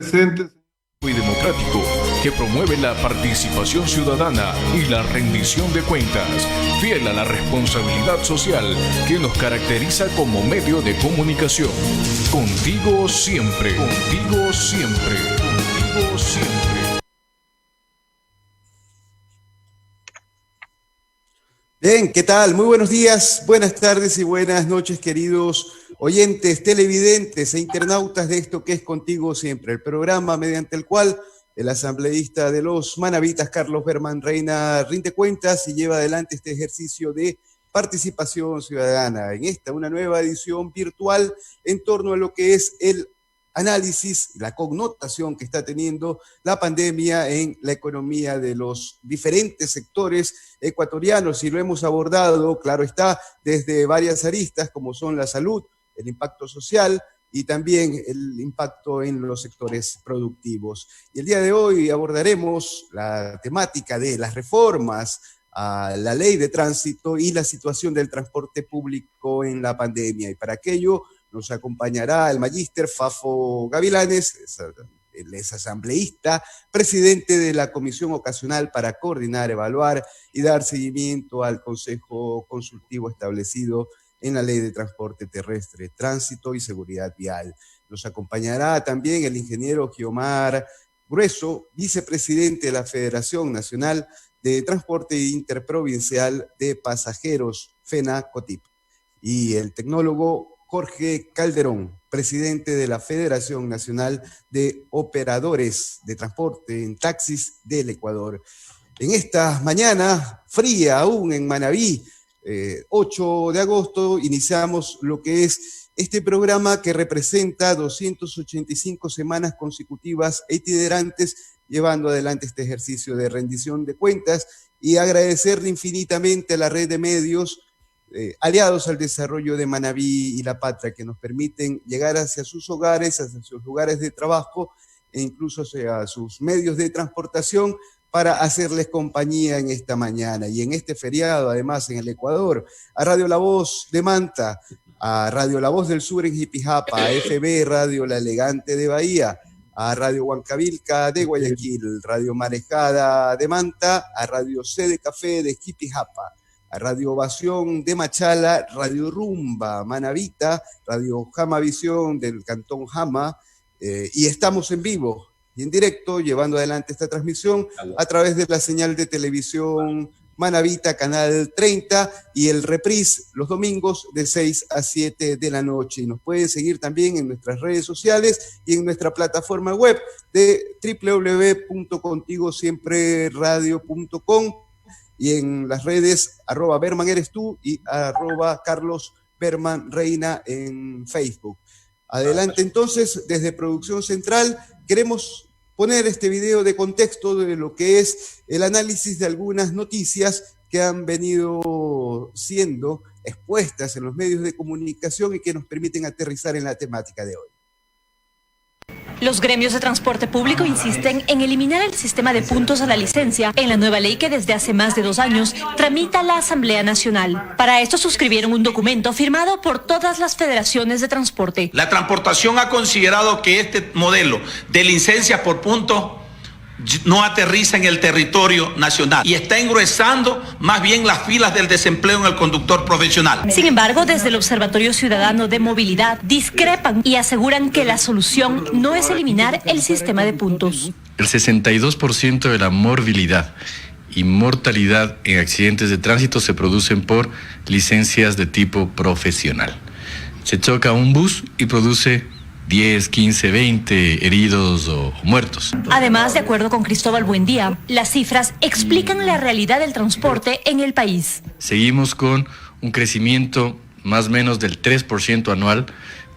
Presentes y democrático que promueve la participación ciudadana y la rendición de cuentas, fiel a la responsabilidad social que nos caracteriza como medio de comunicación. Contigo siempre, contigo siempre, contigo siempre. Bien, ¿qué tal? Muy buenos días, buenas tardes y buenas noches, queridos oyentes, televidentes e internautas de esto que es Contigo Siempre, el programa mediante el cual el asambleísta de los manavitas, Carlos Berman Reina, rinde cuentas y lleva adelante este ejercicio de participación ciudadana en una nueva edición virtual en torno a lo que es el análisis, la connotación que está teniendo la pandemia en la economía de los diferentes sectores ecuatorianos, y lo hemos abordado, claro está, desde varias aristas como son la salud, el impacto social y también el impacto en los sectores productivos. Y el día de hoy abordaremos la temática de las reformas a la ley de tránsito y la situación del transporte público en la pandemia. Y para aquello nos acompañará el magíster Fafo Gavilanes, él es asambleísta, presidente de la Comisión Ocasional para coordinar, evaluar y dar seguimiento al Consejo Consultivo establecido en la Ley de Transporte Terrestre, Tránsito y Seguridad Vial. Nos acompañará también el ingeniero Giomar Grueso, vicepresidente de la Federación Nacional de Transporte Interprovincial de Pasajeros, FENA-COTIP, y el tecnólogo Jorge Calderón, presidente de la Federación Nacional de Operadores de Transporte en Taxis del Ecuador. En esta mañana fría aún en Manabí, 8 de agosto, iniciamos lo que es este programa que representa 285 semanas consecutivas e itinerantes llevando adelante este ejercicio de rendición de cuentas, y agradecerle infinitamente a la red de medios aliados al desarrollo de Manabí y La Patria, que nos permiten llegar hacia sus hogares, hacia sus lugares de trabajo e incluso hacia sus medios de transportación para hacerles compañía en esta mañana y en este feriado, además en el Ecuador, a Radio La Voz de Manta, a Radio La Voz del Sur en Jipijapa, a FB Radio La Elegante de Bahía, a Radio Huancavilca de Guayaquil, Radio Marejada de Manta, a Radio C de Café de Jipijapa, a Radio Ovación de Machala, Radio Rumba Manavita, Radio Jama Visión del Cantón Jama, y estamos en vivo y en directo llevando adelante esta transmisión a través de la señal de televisión Manavita, Canal 30, y el reprise los domingos de 6 a 7 de la noche. Y nos pueden seguir también en nuestras redes sociales y en nuestra plataforma web de www.contigosiempreradio.com, y en las redes @BermanEresTú y @Carlos Berman Reina en Facebook. Adelante entonces, desde Producción Central, queremos poner este video de contexto de lo que es el análisis de algunas noticias que han venido siendo expuestas en los medios de comunicación y que nos permiten aterrizar en la temática de hoy. Los gremios de transporte público insisten en eliminar el sistema de puntos a la licencia en la nueva ley que desde hace más de 2 años tramita la Asamblea Nacional. Para esto suscribieron un documento firmado por todas las federaciones de transporte. La transportación ha considerado que este modelo de licencia por puntos no aterriza en el territorio nacional y está engruesando más bien las filas del desempleo en el conductor profesional. Sin embargo, desde el Observatorio Ciudadano de Movilidad discrepan y aseguran que la solución no es eliminar el sistema de puntos. El 62% de la morbilidad y mortalidad en accidentes de tránsito se producen por licencias de tipo profesional. Se choca un bus y produce 10, 15, 20 heridos o muertos. Además, de acuerdo con Cristóbal Buendía, las cifras explican la realidad del transporte en el país. Seguimos con un crecimiento más o menos del 3% anual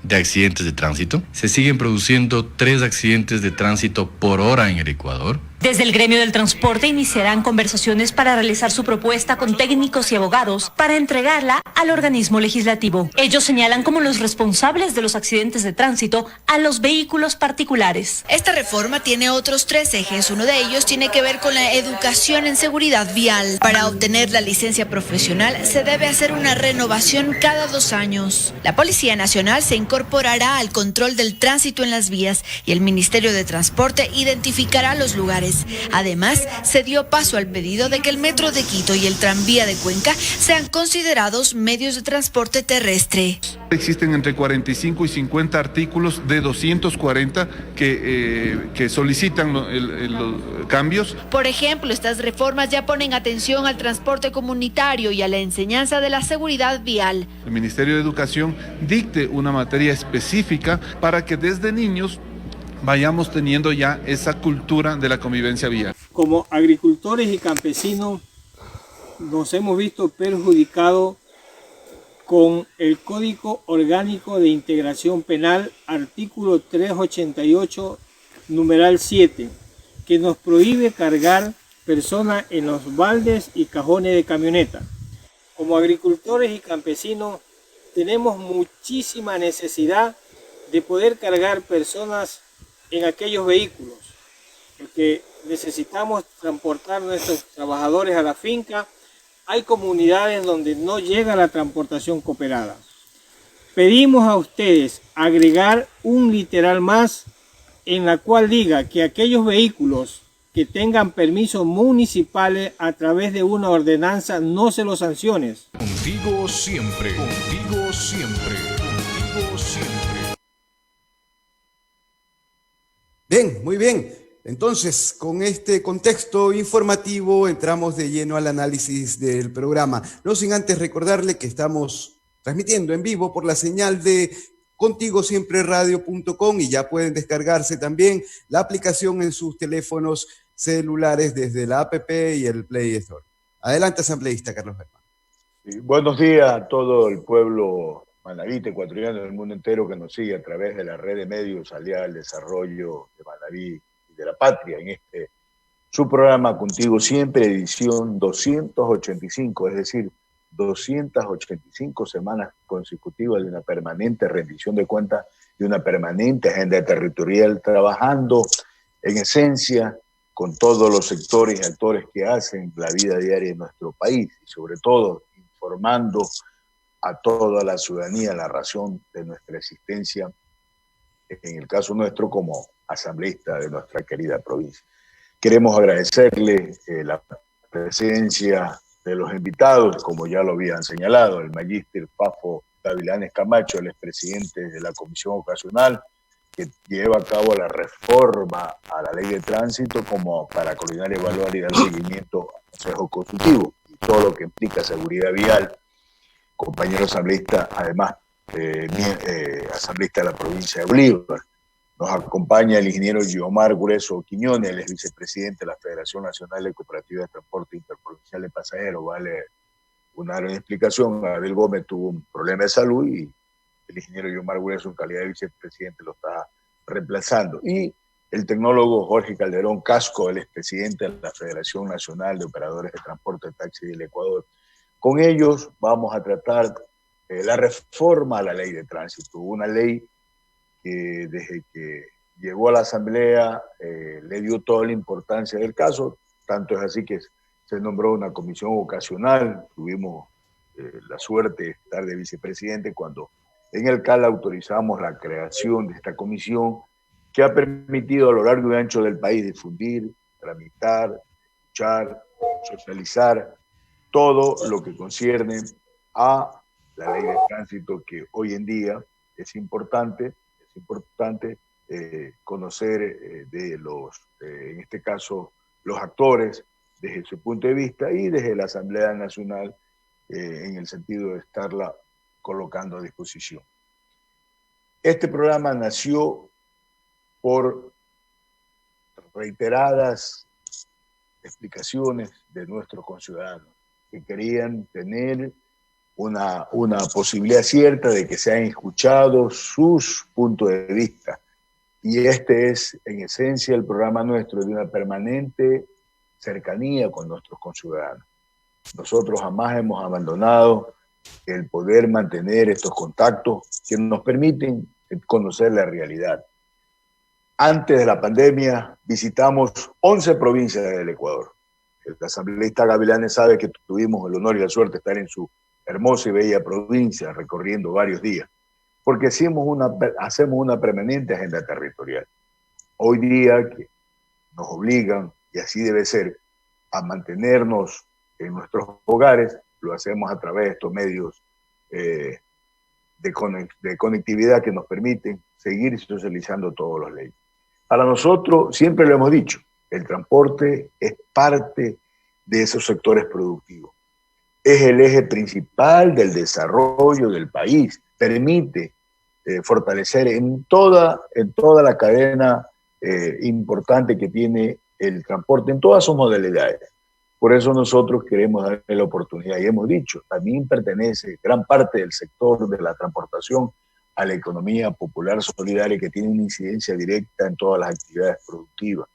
de accidentes de tránsito. Se siguen produciendo 3 accidentes de tránsito por hora en el Ecuador. Desde el gremio del transporte iniciarán conversaciones para realizar su propuesta con técnicos y abogados para entregarla al organismo legislativo. Ellos señalan como los responsables de los accidentes de tránsito a los vehículos particulares. Esta reforma tiene otros 3 ejes. Uno de ellos tiene que ver con la educación en seguridad vial. Para obtener la licencia profesional se debe hacer una renovación cada 2 años. La Policía Nacional se incorporará al control del tránsito en las vías y el Ministerio de Transporte identificará los lugares. Además, se dio paso al pedido de que el Metro de Quito y el Tranvía de Cuenca sean considerados medios de transporte terrestre. Existen entre 45 y 50 artículos de 240 que solicitan los cambios. Por ejemplo, estas reformas ya ponen atención al transporte comunitario y a la enseñanza de la seguridad vial. El Ministerio de Educación dicte una materia específica para que desde niños vayamos teniendo ya esa cultura de la convivencia vial. Como agricultores y campesinos nos hemos visto perjudicados con el Código Orgánico de Integración Penal, artículo 388, numeral 7, que nos prohíbe cargar personas en los baldes y cajones de camioneta. Como agricultores y campesinos tenemos muchísima necesidad de poder cargar personas en aquellos vehículos, porque necesitamos transportar a nuestros trabajadores a la finca. Hay comunidades donde no llega la transportación cooperada. Pedimos a ustedes agregar un literal más en la cual diga que aquellos vehículos que tengan permisos municipales a través de una ordenanza no se los sanciones. Contigo siempre, contigo siempre, contigo siempre. Bien, muy bien. Entonces, con este contexto informativo entramos de lleno al análisis del programa. No sin antes recordarle que estamos transmitiendo en vivo por la señal de contigosiempreradio.com y ya pueden descargarse también la aplicación en sus teléfonos celulares desde la app y el Play Store. Adelante, asambleísta Carlos Berman. Buenos días a todo el pueblo manabita, ecuatoriano del mundo entero que nos sigue a través de la red de medios aliada al desarrollo de Manabí y de la patria en su programa Contigo Siempre, edición 285, es decir, 285 semanas consecutivas de una permanente rendición de cuentas, de una permanente agenda territorial, trabajando en esencia con todos los sectores y actores que hacen la vida diaria de nuestro país y sobre todo informando a toda la ciudadanía la razón de nuestra existencia, en el caso nuestro como asambleísta de nuestra querida provincia. Queremos agradecerle la presencia de los invitados, como ya lo habían señalado, el magíster Fafo Gavilanes Camacho, el expresidente de la Comisión Ocasional, que lleva a cabo la reforma a la ley de tránsito como para coordinar, evaluar y dar seguimiento al Consejo Consultivo y todo lo que implica seguridad vial. Compañero asambleísta, además, asambleísta de la provincia de Bolívar. Nos acompaña el ingeniero Guiomar Grueso Quiñones, él es vicepresidente de la Federación Nacional de Cooperativas de Transporte Interprovincial de Pasajeros. Vale una gran explicación. Abel Gómez tuvo un problema de salud y el ingeniero Guiomar Grueso, en calidad de vicepresidente, lo está reemplazando. Y el tecnólogo Jorge Calderón Casco, él es presidente de la Federación Nacional de Operadores de Transporte de Taxi del Ecuador. Con ellos vamos a tratar la reforma a la ley de tránsito, una ley que desde que llegó a la Asamblea le dio toda la importancia del caso, tanto es así que se nombró una comisión ocasional. Tuvimos la suerte de estar de vicepresidente cuando en el CAL autorizamos la creación de esta comisión que ha permitido a lo largo y ancho del país difundir, tramitar, escuchar, socializar todo lo que concierne a la ley de tránsito, que hoy en día es importante conocer de los, en este caso, los actores desde su punto de vista y desde la Asamblea Nacional en el sentido de estarla colocando a disposición. Este programa nació por reiteradas explicaciones de nuestros conciudadanos que querían tener una posibilidad cierta de que sean escuchados sus puntos de vista Y este es, en esencia, el programa nuestro de una permanente cercanía con nuestros conciudadanos. Nosotros jamás hemos abandonado el poder mantener estos contactos que nos permiten conocer la realidad. Antes de la pandemia visitamos 11 provincias del Ecuador. El asambleísta Gavilanes sabe que tuvimos el honor y la suerte de estar en su hermosa y bella provincia recorriendo varios días, porque hacemos una permanente agenda territorial. Hoy día que nos obligan, y así debe ser, a mantenernos en nuestros hogares, lo hacemos a través de estos medios de conectividad que nos permiten seguir socializando todos los leyes. Para nosotros, siempre lo hemos dicho, el transporte es parte de esos sectores productivos. Es el eje principal del desarrollo del país. Permite fortalecer en toda la cadena importante que tiene el transporte, en todas sus modalidades. Por eso nosotros queremos darle la oportunidad, y hemos dicho, también pertenece gran parte del sector de la transportación a la economía popular solidaria, que tiene una incidencia directa en todas las actividades productivas.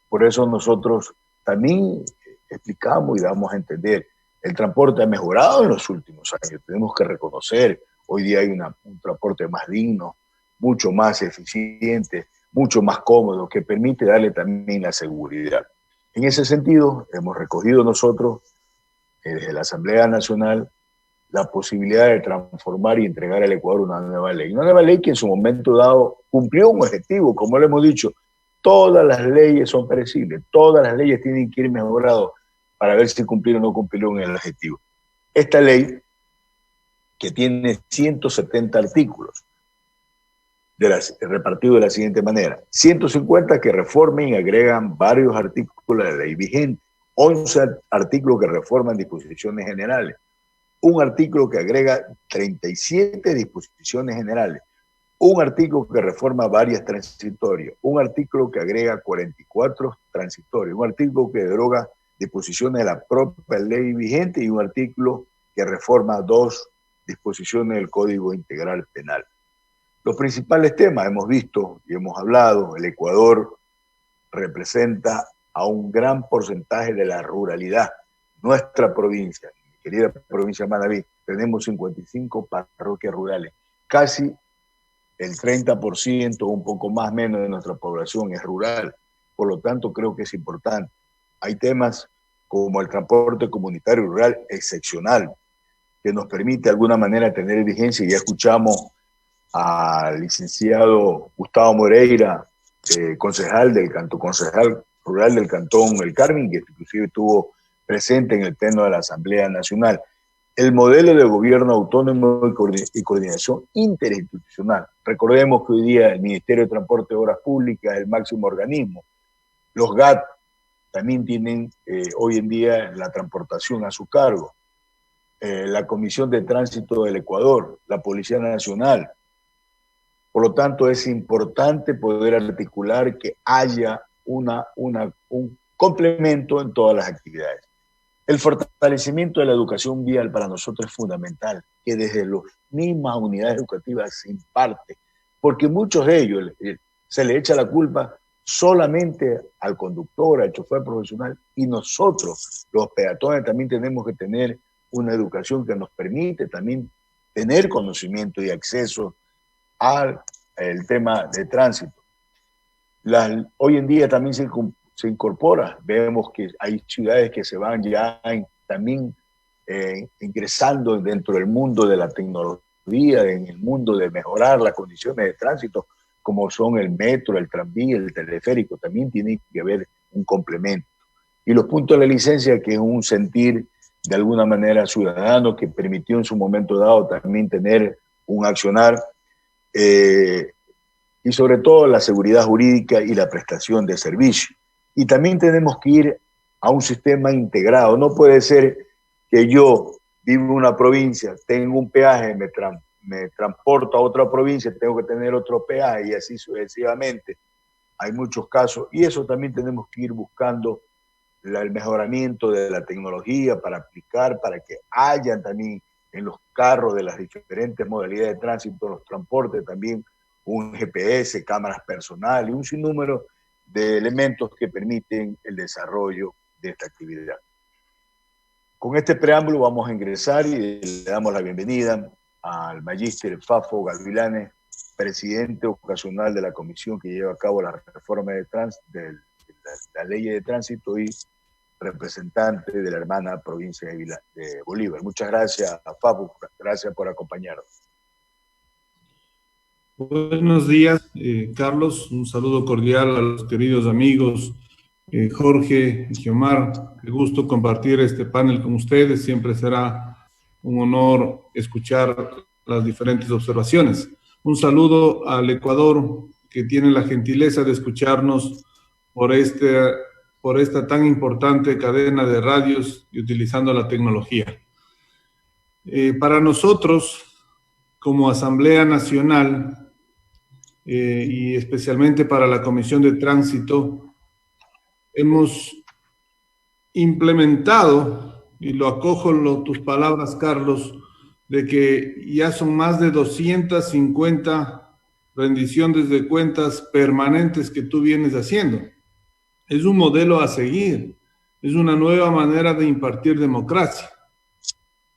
Por eso nosotros también explicamos y damos a entender, el transporte ha mejorado en los últimos años, tenemos que reconocer, hoy día hay un transporte más digno, mucho más eficiente, mucho más cómodo, que permite darle también la seguridad. En ese sentido, hemos recogido nosotros, desde la Asamblea Nacional, la posibilidad de transformar y entregar al Ecuador una nueva ley que en su momento dado cumplió un objetivo. Como lo hemos dicho, todas las leyes son perecibles, todas las leyes tienen que ir mejoradas para ver si cumplieron o no cumplieron el objetivo. Esta ley, que tiene 170 artículos, repartido de la siguiente manera: 150 que reformen y agregan varios artículos de la ley vigente, 11 artículos que reforman disposiciones generales, un artículo que agrega 37 disposiciones generales, un artículo que reforma varias transitorias, un artículo que agrega 44 transitorias, un artículo que deroga disposiciones de la propia ley vigente y un artículo que reforma 2 disposiciones del Código Integral Penal. Los principales temas hemos visto y hemos hablado. El Ecuador representa a un gran porcentaje de la ruralidad. Nuestra provincia, mi querida provincia de Manabí, tenemos 55 parroquias rurales. Casi el 30%, un poco más menos de nuestra población es rural. Por lo tanto, creo que es importante. Hay temas como el transporte comunitario rural excepcional, que nos permite de alguna manera tener vigencia. Ya escuchamos al licenciado Gustavo Moreira, concejal rural del Cantón El Carmen, que inclusive estuvo presente en el pleno de la Asamblea Nacional. El modelo de gobierno autónomo y coordinación interinstitucional. Recordemos que hoy día el Ministerio de Transporte y Obras Públicas es el máximo organismo. Los GAT también tienen hoy en día la transportación a su cargo. La Comisión de Tránsito del Ecuador, la Policía Nacional. Por lo tanto, es importante poder articular que haya un complemento en todas las actividades. El fortalecimiento de la educación vial para nosotros es fundamental, que desde las mismas unidades educativas se imparte, porque muchos de ellos se le echa la culpa solamente al conductor, al chofer profesional, y nosotros, los peatones, también tenemos que tener una educación que nos permite también tener conocimiento y acceso al tema de tránsito. Hoy en día también se incorpora, vemos que hay ciudades que se van ya también ingresando dentro del mundo de la tecnología, en el mundo de mejorar las condiciones de tránsito, como son el metro, el tranvía, el teleférico, también tiene que haber un complemento. Y los puntos de la licencia, que es un sentir de alguna manera ciudadano que permitió en su momento dado también tener un accionar, y sobre todo la seguridad jurídica y la prestación de servicios. Y también tenemos que ir a un sistema integrado. No puede ser que yo vivo en una provincia, tengo un peaje, me transporto a otra provincia, tengo que tener otro peaje y así sucesivamente. Hay muchos casos y eso también tenemos que ir buscando el mejoramiento de la tecnología para aplicar, para que haya también en los carros de las diferentes modalidades de tránsito, los transportes también, un GPS, cámaras personales, un sinnúmero de elementos que permiten el desarrollo de esta actividad. Con este preámbulo vamos a ingresar y le damos la bienvenida al magíster Fafo Gavilanes, presidente ocasional de la comisión que lleva a cabo la reforma de la ley de tránsito y representante de la hermana provincia de Bolívar. Muchas gracias, Fafo, gracias por acompañarnos. Buenos días, Carlos. Un saludo cordial a los queridos amigos Jorge y Giomar. Qué gusto compartir este panel con ustedes. Siempre será un honor escuchar las diferentes observaciones. Un saludo al Ecuador, que tiene la gentileza de escucharnos por esta tan importante cadena de radios y utilizando la tecnología. Para nosotros, como Asamblea Nacional, y especialmente para la Comisión de Tránsito, hemos implementado, y lo acojo tus palabras, Carlos, de que ya son más de 250 rendiciones de cuentas permanentes que tú vienes haciendo. Es un modelo a seguir, es una nueva manera de impartir democracia.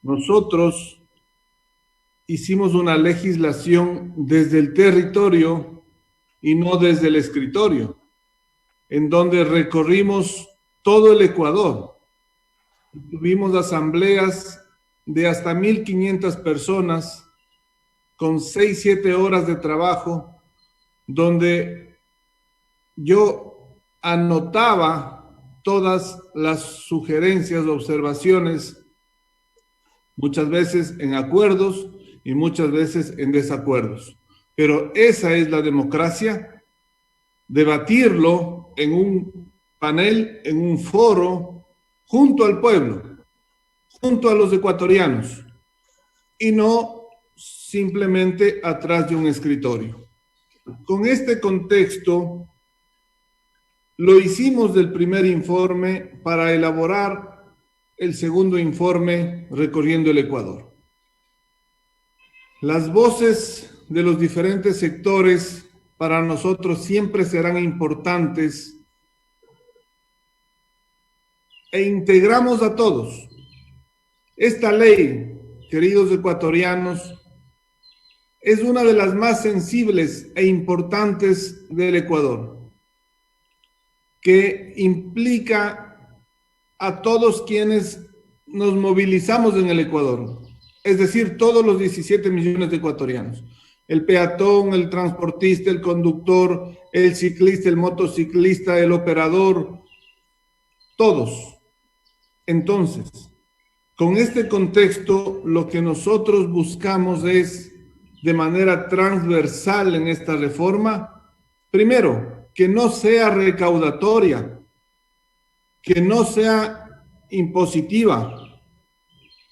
Nosotros hicimos una legislación desde el territorio y no desde el escritorio, en donde recorrimos todo el Ecuador. Tuvimos asambleas de hasta 1,500 personas con 6-7 horas de trabajo, donde yo anotaba todas las sugerencias, observaciones, muchas veces en acuerdos y muchas veces en desacuerdos. Pero esa es la democracia, debatirlo en un panel, en un foro, junto al pueblo, junto a los ecuatorianos, y no simplemente atrás de un escritorio. Con este contexto, lo hicimos del primer informe para elaborar el segundo informe recorriendo el Ecuador. Las voces de los diferentes sectores para nosotros siempre serán importantes e integramos a todos. Esta ley, queridos ecuatorianos, es una de las más sensibles e importantes del Ecuador, que implica a todos quienes nos movilizamos en el Ecuador, es decir, todos los 17 millones de ecuatorianos. El peatón, el transportista, el conductor, el ciclista, el motociclista, el operador, todos. Entonces, con este contexto, lo que nosotros buscamos es, de manera transversal en esta reforma, primero, que no sea recaudatoria, que no sea impositiva,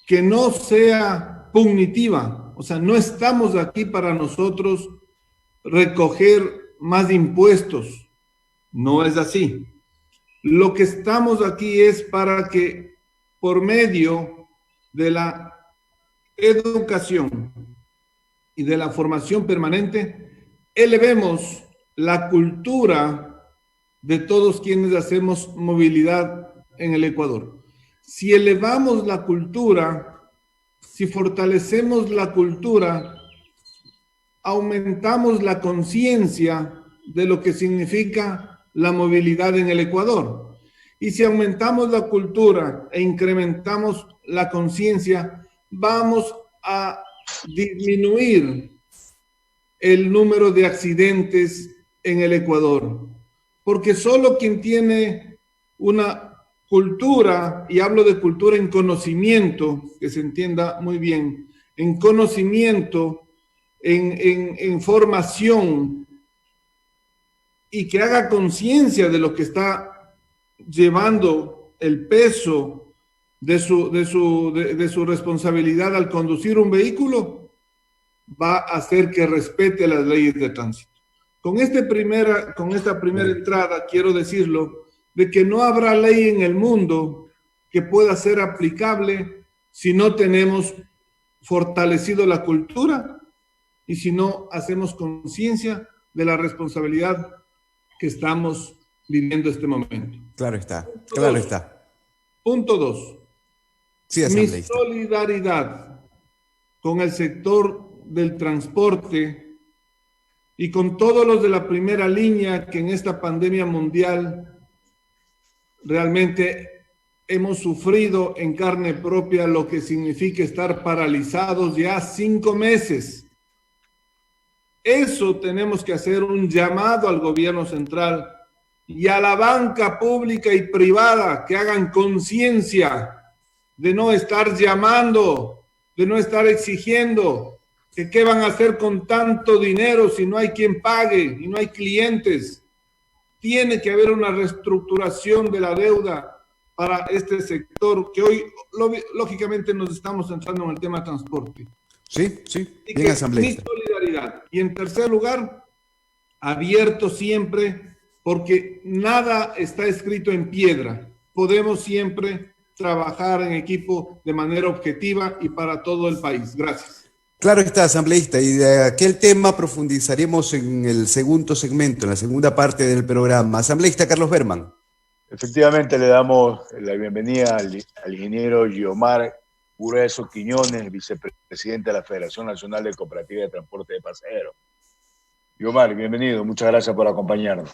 que no sea punitiva. O sea, no estamos aquí para nosotros recoger más impuestos. No es así. Lo que estamos aquí es para que, por medio de la educación y de la formación permanente, elevemos la cultura de todos quienes hacemos movilidad en el Ecuador. Si elevamos la cultura, si fortalecemos la cultura, aumentamos la conciencia de lo que significa la movilidad en el Ecuador. Y si aumentamos la cultura e incrementamos la conciencia, vamos a disminuir el número de accidentes en el Ecuador. Porque solo quien tiene una cultura, y hablo de cultura en conocimiento, que se entienda muy bien, en conocimiento, en formación, y que haga conciencia de lo que está llevando el peso de su responsabilidad al conducir un vehículo, va a hacer que respete las leyes de tránsito. Con esta primera entrada quiero decirlo, de que no habrá ley en el mundo que pueda ser aplicable si no tenemos fortalecido la cultura y si no hacemos conciencia de la responsabilidad que estamos viviendo este momento. Claro está, claro está. Punto 2. Sí, Mi asambleísta. solidaridad con el sector del transporte y con todos los de la primera línea que en esta pandemia mundial realmente hemos sufrido en carne propia lo que significa estar paralizados ya 5 meses. Eso tenemos que hacer un llamado al gobierno central y a la banca pública y privada que hagan conciencia de no estar llamando, de no estar exigiendo, que qué van a hacer con tanto dinero si no hay quien pague y no hay clientes. Tiene que haber una reestructuración de la deuda para este sector que hoy, lógicamente, nos estamos centrando en el tema de transporte. Sí, sí, Y bien que asambleísta. mi solidaridad. Y en tercer lugar, abierto siempre, porque nada está escrito en piedra. Podemos siempre trabajar en equipo de manera objetiva y para todo el país. Gracias. Claro está, asambleísta, y de aquel tema profundizaremos en el segundo segmento, en la segunda parte del programa. Asambleísta Carlos Berman. Efectivamente, le damos la bienvenida al ingeniero Guiomar Grueso Quiñones, vicepresidente de la Federación Nacional de Cooperativas de Transporte de Pasajeros. Guiomar, bienvenido, muchas gracias por acompañarnos.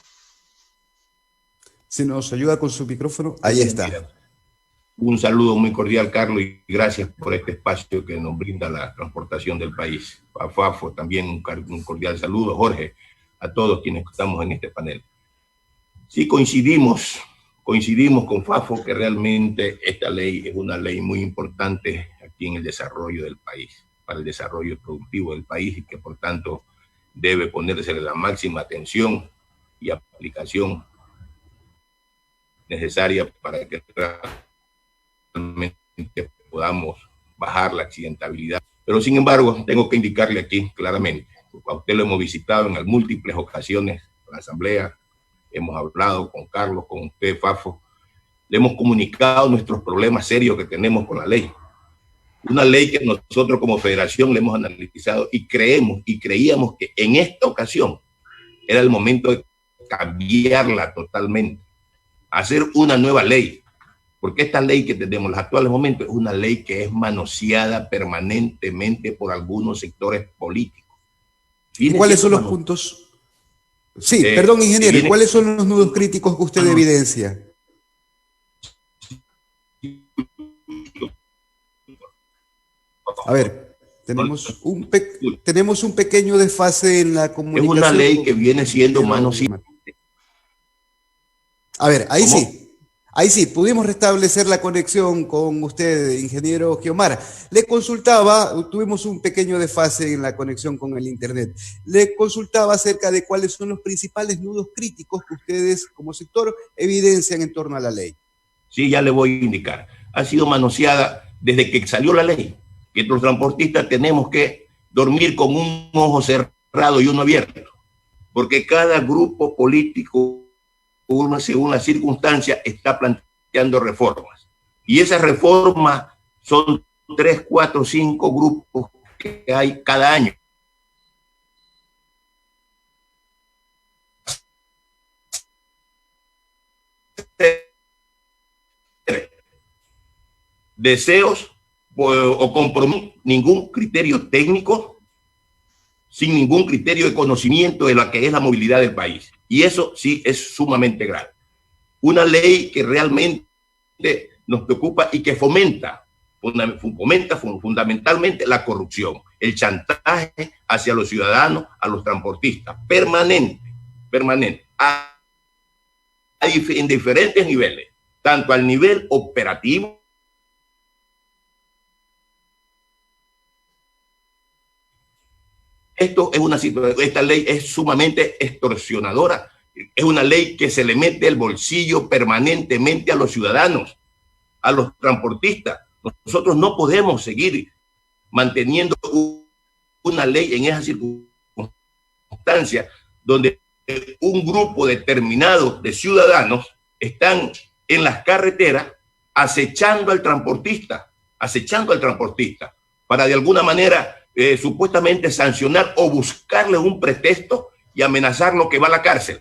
Si nos ayuda con su micrófono, ahí está. Un saludo muy cordial, Carlos, y gracias por este espacio que nos brinda la transportación del país. A Fafo también un cordial saludo, Jorge, a todos quienes estamos en este panel. Sí, coincidimos con Fafo que realmente esta ley es una ley muy importante aquí en el desarrollo del país, para el desarrollo productivo del país, y que por tanto debe ponerse la máxima atención y aplicación necesaria para que realmente podamos bajar la accidentabilidad. Pero sin embargo, tengo que indicarle aquí claramente, a usted lo hemos visitado en múltiples ocasiones en la Asamblea, hemos hablado con Carlos, con usted, Fafo, le hemos comunicado nuestros problemas serios que tenemos con la ley. Una ley que nosotros como federación le hemos analizado y creíamos que en esta ocasión era el momento de cambiarla totalmente, hacer una nueva ley, porque esta ley que tenemos en los actuales momentos es una ley que es manoseada permanentemente por algunos sectores políticos. ¿Y cuáles son los puntos? Sí, perdón, ingeniero, ¿cuáles son los nudos críticos que usted evidencia? A ver, tenemos un pequeño desfase en la comunicación. Es una ley que viene siendo manoseada. A ver, ahí sí, pudimos restablecer la conexión con usted, ingeniero Guiomar. Le consultaba, tuvimos un pequeño desfase en la conexión con el internet. Le consultaba acerca de cuáles son los principales nudos críticos que ustedes como sector evidencian en torno a la ley. Sí, ya le voy a indicar. Ha sido manoseada desde que salió la ley, que los transportistas tenemos que dormir con un ojo cerrado y uno abierto, porque cada grupo político, según la circunstancia, está planteando reformas. Y esas reformas son 3, 4, 5 grupos que hay cada año. Deseos o compromiso, ningún criterio técnico, sin ningún criterio de conocimiento de lo que es la movilidad del país. Y eso sí es sumamente grave. Una ley que realmente nos preocupa y que fomenta fundamentalmente la corrupción, el chantaje hacia los ciudadanos, a los transportistas, permanente, en diferentes niveles, tanto al nivel operativo, esto es una situación, esta ley es sumamente extorsionadora, es una ley que se le mete el bolsillo permanentemente a los ciudadanos, a los transportistas. Nosotros no podemos seguir manteniendo una ley en esas circunstancias donde un grupo determinado de ciudadanos están en las carreteras acechando al transportista para de alguna manera supuestamente sancionar o buscarle un pretexto y amenazarlo que va a la cárcel.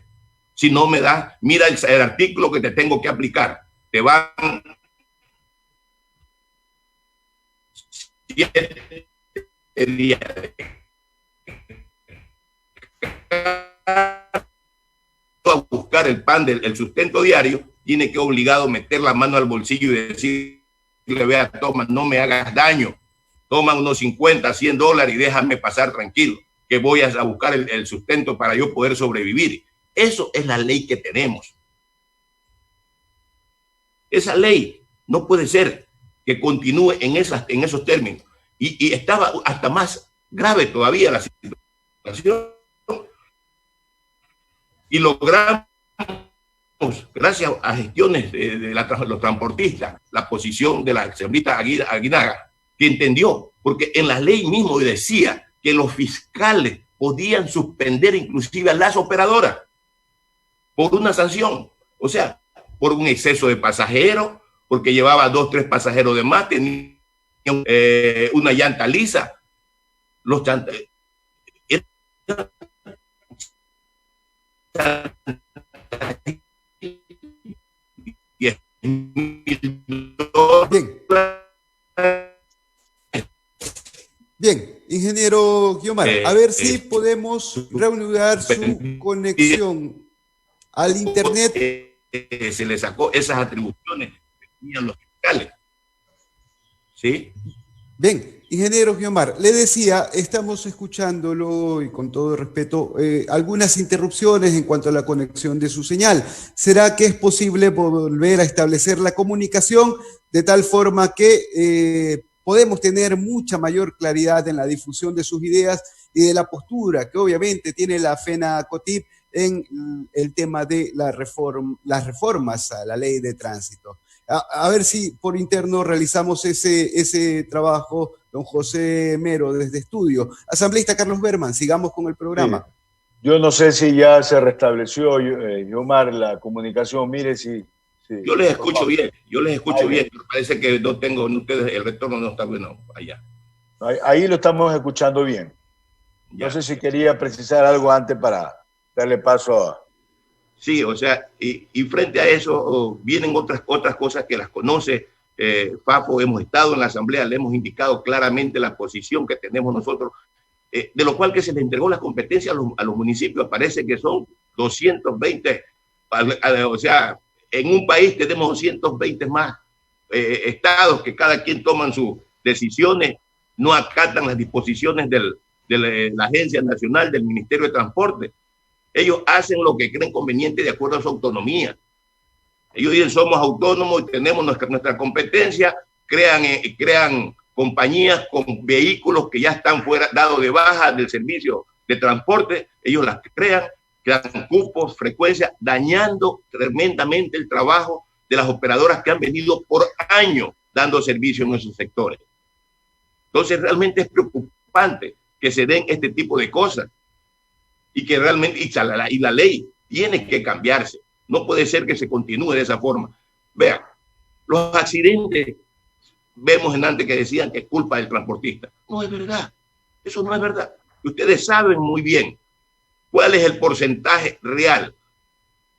Si no me da, mira el artículo que te tengo que aplicar. Te van 7 días a buscar el pan del sustento diario, tiene que obligado a meter la mano al bolsillo y decirle, vea, toma, no me hagas daño, toma unos 50, 100 dólares y déjame pasar tranquilo, que voy a buscar el sustento para yo poder sobrevivir. Eso es la ley que tenemos. Esa ley no puede ser que continúe en esos términos. Y estaba hasta más grave todavía la situación. Y logramos, gracias a gestiones de los transportistas, la posición de la asambleísta Aguinaga, que entendió, porque en la ley mismo decía que los fiscales podían suspender inclusive a las operadoras por una sanción, o sea, por un exceso de pasajeros, porque llevaba 2, 3 pasajeros de más, tenía una llanta lisa, los Bien, ingeniero Guiomar, a ver si podemos reanudar su conexión al internet. Se le sacó esas atribuciones que tenían los fiscales. ¿Sí? Bien, ingeniero Guiomar, le decía, estamos escuchándolo y con todo respeto, algunas interrupciones en cuanto a la conexión de su señal. ¿Será que es posible volver a establecer la comunicación de tal forma que podemos tener mucha mayor claridad en la difusión de sus ideas y de la postura que obviamente tiene la FENACOTIP en el tema de las reformas a la ley de tránsito? A ver si por interno realizamos ese trabajo, don José Mero, desde estudio. Asambleísta Carlos Berman, sigamos con el programa. Sí. Yo no sé si ya se restableció, Guiomar, la comunicación. Mire si... Yo les escucho bien, bien, pero parece que no tengo, ustedes, el retorno no está bueno allá. Ahí lo estamos escuchando bien. Ya. No sé si quería precisar algo antes para darle paso a... Sí, o sea, y frente a eso vienen otras cosas que las conoce Fafo. Hemos estado en la asamblea, le hemos indicado claramente la posición que tenemos nosotros, de lo cual que se le entregó las competencias a los municipios. Parece que son 220, o sea, en un país tenemos 220 más estados que cada quien toman sus decisiones, no acatan las disposiciones de la Agencia Nacional del Ministerio de Transporte. Ellos hacen lo que creen conveniente de acuerdo a su autonomía. Ellos dicen, somos autónomos y tenemos nuestra competencia, crean compañías con vehículos que ya están dados de baja del servicio de transporte. Ellos las crean cupos, frecuencias, dañando tremendamente el trabajo de las operadoras que han venido por años dando servicio en esos sectores. Entonces realmente es preocupante que se den este tipo de cosas. Y que realmente, y la ley tiene que cambiarse. No puede ser que se continúe de esa forma. Vean, los accidentes, vemos en antes que decían que es culpa del transportista. No es verdad. Eso no es verdad. Ustedes saben muy bien cuál es el porcentaje real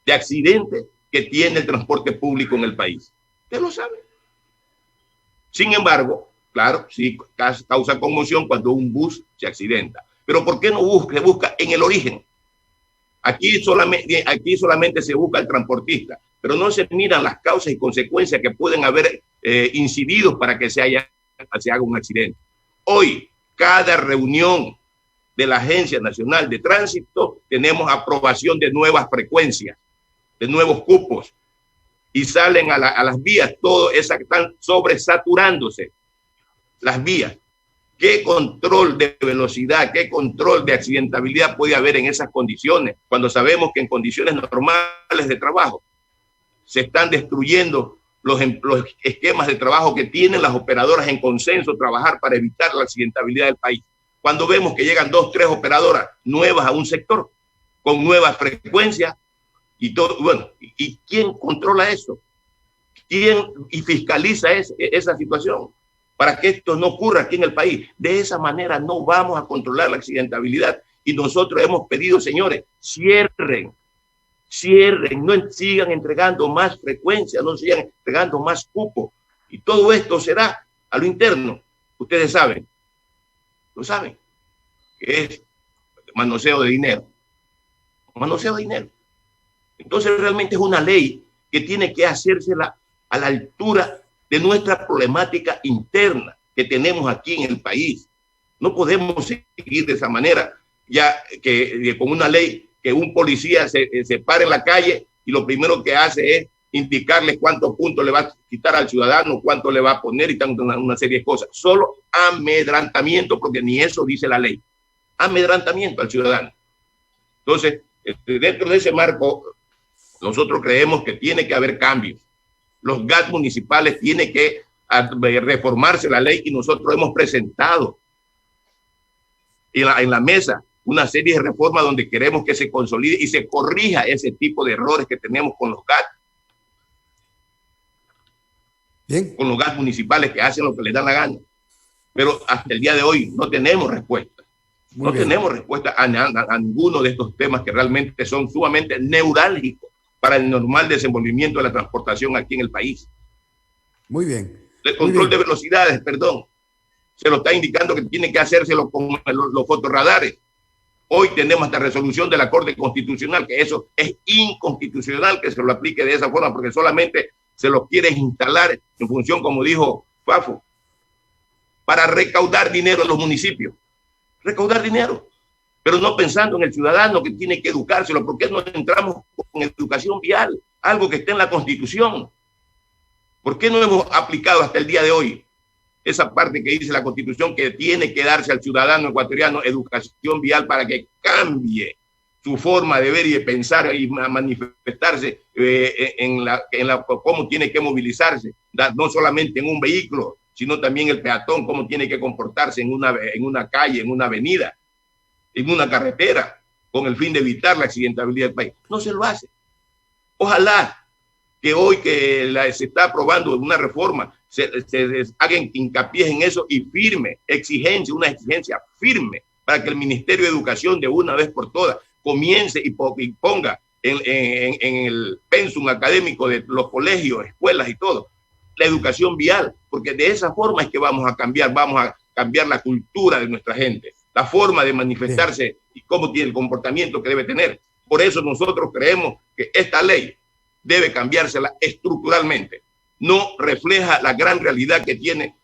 de accidentes que tiene el transporte público en el país. Ustedes lo saben. Sin embargo, claro, sí causa conmoción cuando un bus se accidenta. Pero ¿por qué no se busca en el origen? Aquí solamente se busca el transportista, pero no se miran las causas y consecuencias que pueden haber incidido para que se haga un accidente. Hoy, cada reunión de la Agencia Nacional de Tránsito, tenemos aprobación de nuevas frecuencias, de nuevos cupos, y salen a las vías, todo esas que están sobresaturándose las vías. ¿Qué control de velocidad, qué control de accidentabilidad puede haber en esas condiciones? Cuando sabemos que en condiciones normales de trabajo se están destruyendo los esquemas de trabajo que tienen las operadoras en consenso, trabajar para evitar la accidentabilidad del país. Cuando vemos que llegan 2, 3 operadoras nuevas a un sector, con nuevas frecuencias y todo, bueno, ¿y quién controla eso? ¿Quién fiscaliza esa situación? para que esto no ocurra aquí en el país. De esa manera no vamos a controlar la accidentabilidad. Y nosotros hemos pedido, señores, cierren, no sigan entregando más frecuencia, no sigan entregando más cupo. Y todo esto será a lo interno. Ustedes saben, lo saben, que es manoseo de dinero. Manoseo de dinero. Entonces realmente es una ley que tiene que hacérsela a la altura de nuestra problemática interna que tenemos aquí en el país. No podemos seguir de esa manera, ya que con una ley que un policía se pare en la calle y lo primero que hace es indicarle cuántos puntos le va a quitar al ciudadano, cuánto le va a poner y una serie de cosas. Solo amedrantamiento, porque ni eso dice la ley. Amedrantamiento al ciudadano. Entonces, dentro de ese marco, nosotros creemos que tiene que haber cambios. Los GAT municipales tienen que reformarse la ley y nosotros hemos presentado en la mesa una serie de reformas donde queremos que se consolide y se corrija ese tipo de errores que tenemos con los GAT. Bien. Con los GAT municipales que hacen lo que les da la gana. Pero hasta el día de hoy no tenemos respuesta. No tenemos respuesta a ninguno de estos temas que realmente son sumamente neurálgicos para el normal desenvolvimiento de la transportación aquí en el país. Muy bien. El control de velocidades, perdón, se lo está indicando que tiene que hacérselo con los fotorradares. Hoy tenemos esta resolución de la Corte Constitucional, que eso es inconstitucional que se lo aplique de esa forma, porque solamente se lo quieren instalar en función, como dijo Fafo, para recaudar dinero en los municipios. Recaudar dinero, pero no pensando en el ciudadano que tiene que educárselo. ¿Por qué no entramos con educación vial? Algo que está en la Constitución. ¿Por qué no hemos aplicado hasta el día de hoy esa parte que dice la Constitución que tiene que darse al ciudadano ecuatoriano educación vial para que cambie su forma de ver y de pensar y manifestarse cómo tiene que movilizarse, no solamente en un vehículo, sino también el peatón, cómo tiene que comportarse en una calle, en una avenida, en una carretera, con el fin de evitar la accidentabilidad del país? No se lo hace. Ojalá que hoy que se está aprobando una reforma, se hagan hincapié en eso y firme, una exigencia firme para que el Ministerio de Educación de una vez por todas comience y ponga en el pensum académico de los colegios, escuelas y todo, la educación vial, porque de esa forma es que vamos a cambiar la cultura de nuestra gente, la forma de manifestarse y cómo tiene el comportamiento que debe tener. Por eso nosotros creemos que esta ley debe cambiársela estructuralmente. No refleja la gran realidad que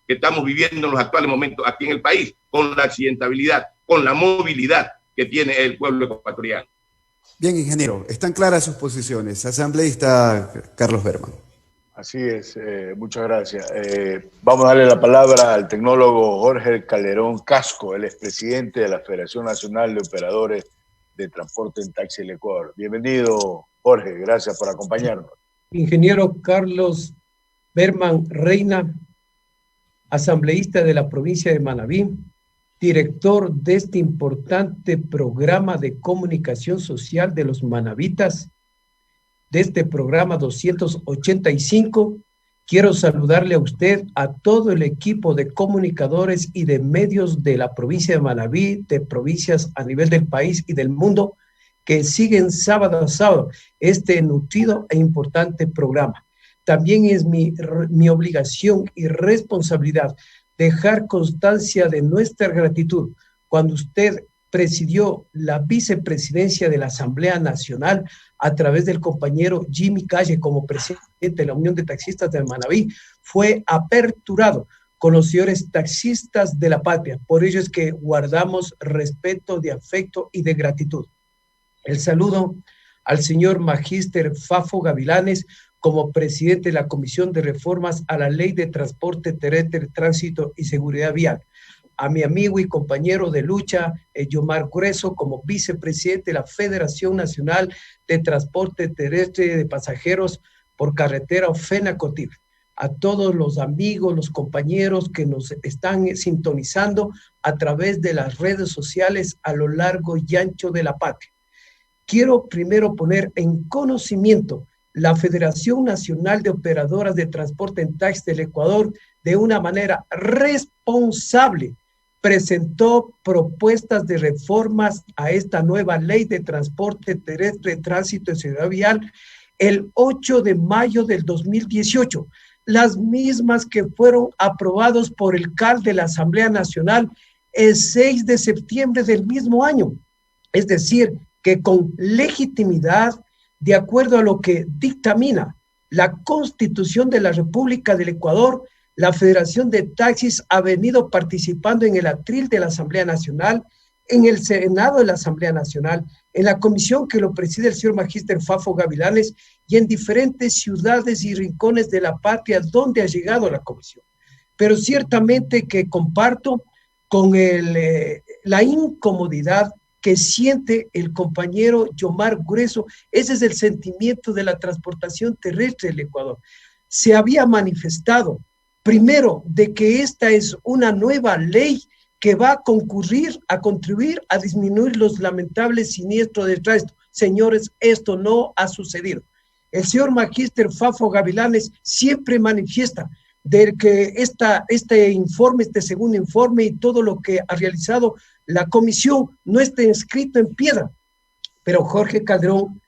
estamos viviendo en los actuales momentos aquí en el país, con la accidentabilidad, con la movilidad que tiene el pueblo ecuatoriano. Bien, ingeniero, están claras sus posiciones. Asambleísta Carlos Berman. Así es, muchas gracias. Vamos a darle la palabra al tecnólogo Jorge Calderón Casco, el expresidente de la Federación Nacional de Operadores de Transporte en Taxi del Ecuador. Bienvenido, Jorge, gracias por acompañarnos. Ingeniero Carlos Berman Reina, asambleísta de la provincia de Manabí, director de este importante programa de comunicación social de los manabitas, de este programa 285, quiero saludarle a usted, a todo el equipo de comunicadores y de medios de la provincia de Manabí, de provincias a nivel del país y del mundo, que siguen sábado a sábado este nutrido e importante programa. También es mi obligación y responsabilidad dejar constancia de nuestra gratitud cuando usted presidió la vicepresidencia de la Asamblea Nacional a través del compañero Jimmy Calle como presidente de la Unión de Taxistas de Manabí, fue aperturado con los señores taxistas de la patria. Por ello es que guardamos respeto, de afecto y de gratitud. El saludo al señor Magíster Fafo Gavilanes como presidente de la Comisión de Reformas a la Ley de Transporte Terrestre, Tránsito y Seguridad Vial. A mi amigo y compañero de lucha, Yomar Grueso, como vicepresidente de la Federación Nacional de Transporte Terrestre de Pasajeros por Carretera, FENACOTIP. A todos los amigos, los compañeros que nos están sintonizando a través de las redes sociales a lo largo y ancho de la patria. Quiero primero poner en conocimiento la Federación Nacional de Operadoras de Transporte en Taxi del Ecuador de una manera responsable, presentó propuestas de reformas a esta nueva ley de transporte terrestre, tránsito y seguridad vial el 8 de mayo del 2018, las mismas que fueron aprobados por el CAL de la Asamblea Nacional el 6 de septiembre del mismo año. Es decir, que con legitimidad, de acuerdo a lo que dictamina la Constitución de la República del Ecuador, la Federación de Taxis ha venido participando en el atril de la Asamblea Nacional, en el Senado de la Asamblea Nacional, en la comisión que lo preside el señor Magíster Fafo Gavilanes y en diferentes ciudades y rincones de la patria donde ha llegado la comisión. Pero ciertamente que comparto con la incomodidad que siente el compañero Yomar Grueso. Ese es el sentimiento de la transportación terrestre del Ecuador. Se había manifestado, primero, de que esta es una nueva ley que va a contribuir a disminuir los lamentables siniestros de tránsito. Señores, esto no ha sucedido. El señor Magíster Fafo Gavilanes siempre manifiesta de que este informe, este segundo informe y todo lo que ha realizado la comisión no está escrito en piedra. Pero Jorge Calderón,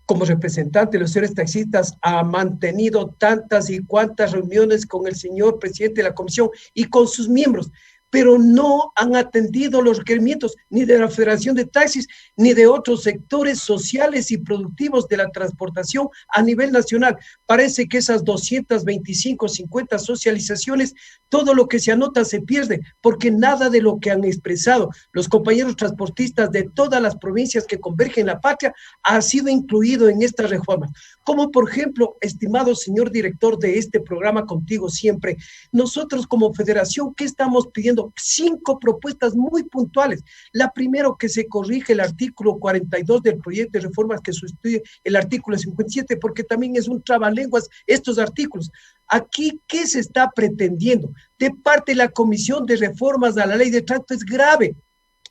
como representante de los señores taxistas, ha mantenido tantas y cuantas reuniones con el señor presidente de la comisión y con sus miembros, pero no han atendido los requerimientos ni de la Federación de Taxis ni de otros sectores sociales y productivos de la transportación a nivel nacional. Parece que esas 225, 50 socializaciones, todo lo que se anota se pierde, porque nada de lo que han expresado los compañeros transportistas de todas las provincias que convergen en la patria ha sido incluido en estas reformas. Como por ejemplo, estimado señor director de este programa Contigo Siempre, nosotros como federación, ¿qué estamos pidiendo? 5 propuestas muy puntuales. La primera, que se corrige el artículo 42 del proyecto de reformas que sustituye el artículo 57, porque también es un trabalenguas estos artículos. Aquí, ¿qué se está pretendiendo? De parte de la Comisión de Reformas a la Ley de Tránsito es grave.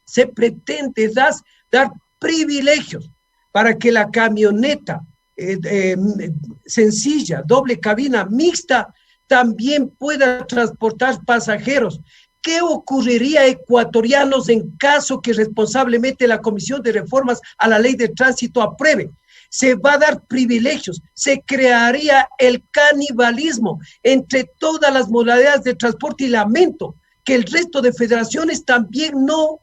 Se pretende dar privilegios para que la camioneta sencilla, doble cabina, mixta, también pueda transportar pasajeros. ¿Qué ocurriría, ecuatorianos, en caso que responsablemente la Comisión de Reformas a la Ley de Tránsito apruebe? Se va a dar privilegios, se crearía el canibalismo entre todas las modalidades de transporte y lamento que el resto de federaciones también no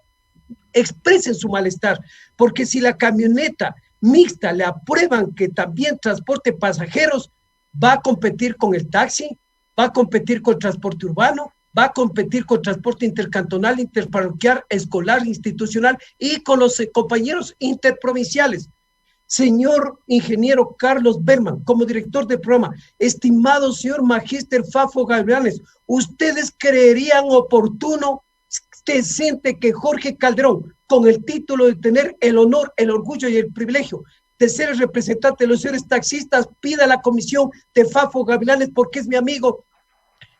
expresen su malestar, porque si la camioneta mixta le aprueban que también transporte pasajeros, va a competir con el taxi, va a competir con el transporte urbano, va a competir con transporte intercantonal, interparroquial, escolar, institucional y con los compañeros interprovinciales. Señor ingeniero Carlos Berman, como director de programa, estimado señor Magíster Fafo Gavilanes, ¿ustedes creerían oportuno, decente, que Jorge Calderón, con el título de tener el honor, el orgullo y el privilegio de ser el representante de los señores taxistas, pida a la comisión de Fafo Gavilanes, porque es mi amigo,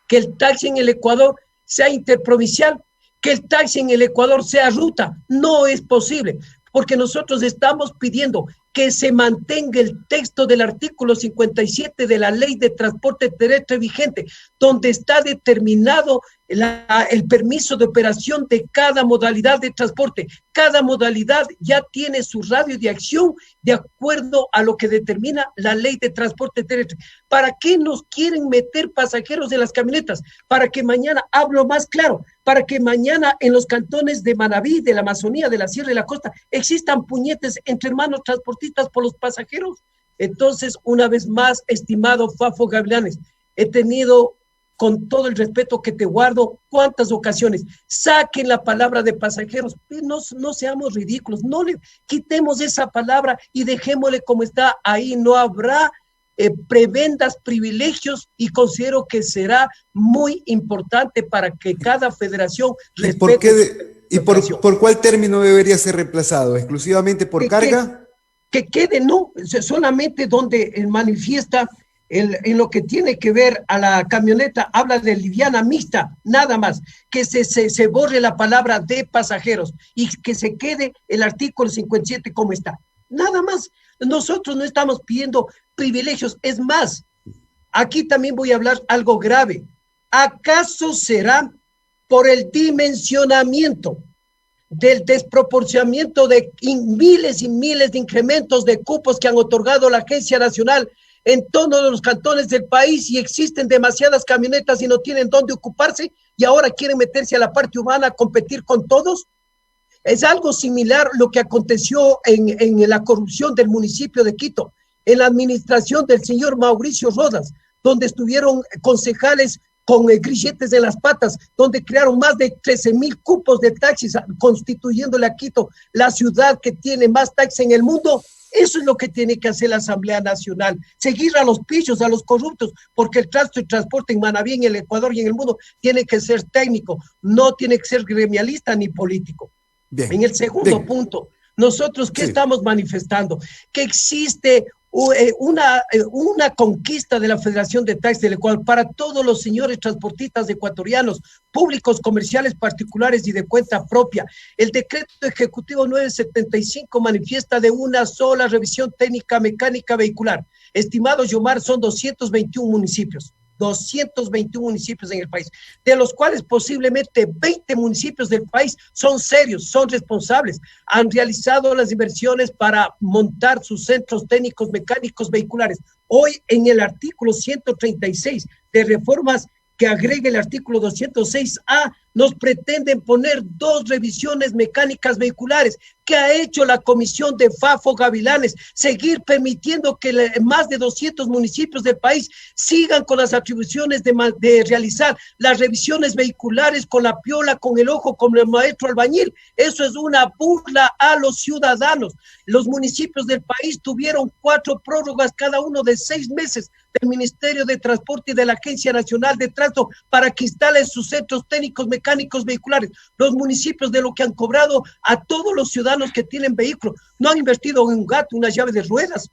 que el taxi en el Ecuador sea interprovincial, que el taxi en el Ecuador sea ruta? No es posible, porque nosotros estamos pidiendo que se mantenga el texto del artículo 57 de la Ley de Transporte Terrestre vigente, donde está determinado el permiso de operación de cada modalidad de transporte. Cada modalidad ya tiene su radio de acción de acuerdo a lo que determina la Ley de Transporte Terrestre. ¿Para qué nos quieren meter pasajeros en las camionetas? Para que mañana, hablo más claro, para que mañana en los cantones de Manabí, de la Amazonía, de la Sierra y la Costa, existan puñetes entre hermanos transportistas por los pasajeros. Entonces, una vez más, estimado Fafo Gavilanes, he tenido, con todo el respeto que te guardo, cuántas ocasiones, saquen la palabra de pasajeros, no seamos ridículos, no le quitemos esa palabra y dejémosle como está ahí. No habrá prebendas, privilegios, y considero que será muy importante para que cada federación respete. ¿Y por cuál término debería ser reemplazado? ¿Exclusivamente por carga? Que quede, no, solamente donde manifiesta en lo que tiene que ver a la camioneta, habla de liviana mixta, nada más, que se borre la palabra de pasajeros y que se quede el artículo 57 como está, nada más. Nosotros no estamos pidiendo privilegios, es más, aquí también voy a hablar algo grave. ¿Acaso será por el dimensionamiento del desproporcionamiento de miles y miles de incrementos de cupos que han otorgado la Agencia Nacional en todos los cantones del país, y existen demasiadas camionetas y no tienen dónde ocuparse y ahora quieren meterse a la parte urbana a competir con todos? Es algo similar lo que aconteció en la corrupción del municipio de Quito, en la administración del señor Mauricio Rodas, donde estuvieron concejales con grilletes en las patas, donde crearon más de 13,000 cupos de taxis, constituyéndole a Quito la ciudad que tiene más taxis en el mundo. Eso es lo que tiene que hacer la Asamblea Nacional, seguir a los pillos, a los corruptos, porque el tránsito y transporte en Manabí, en el Ecuador y en el mundo tiene que ser técnico, no tiene que ser gremialista ni político. Bien. En el segundo punto, nosotros ¿qué estamos manifestando? Que existe una conquista de la Federación de Taxis del Ecuador para todos los señores transportistas ecuatorianos, públicos, comerciales, particulares y de cuenta propia. El decreto ejecutivo 975 manifiesta de una sola revisión técnica mecánica vehicular. Estimado Yomar, son 221 municipios. 221 municipios en el país, de los cuales posiblemente 20 municipios del país son serios, son responsables, han realizado las inversiones para montar sus centros técnicos mecánicos vehiculares. Hoy en el artículo 136 de reformas que agrega el artículo 206A, nos pretenden poner 2 revisiones mecánicas vehiculares. ¿Qué ha hecho la comisión de Fafo Gavilanes? Seguir permitiendo que más de 200 municipios del país sigan con las atribuciones de realizar las revisiones vehiculares con la piola, con el ojo, como el maestro albañil. Eso es una burla a los ciudadanos. Los municipios del país tuvieron 4 prórrogas, cada uno de 6 meses, del Ministerio de Transporte y de la Agencia Nacional de Tránsito para que instalen sus centros técnicos mecánicos vehiculares. Los municipios, de lo que han cobrado a todos los ciudadanos que tienen vehículos, no han invertido en un gato, una llave de ruedas,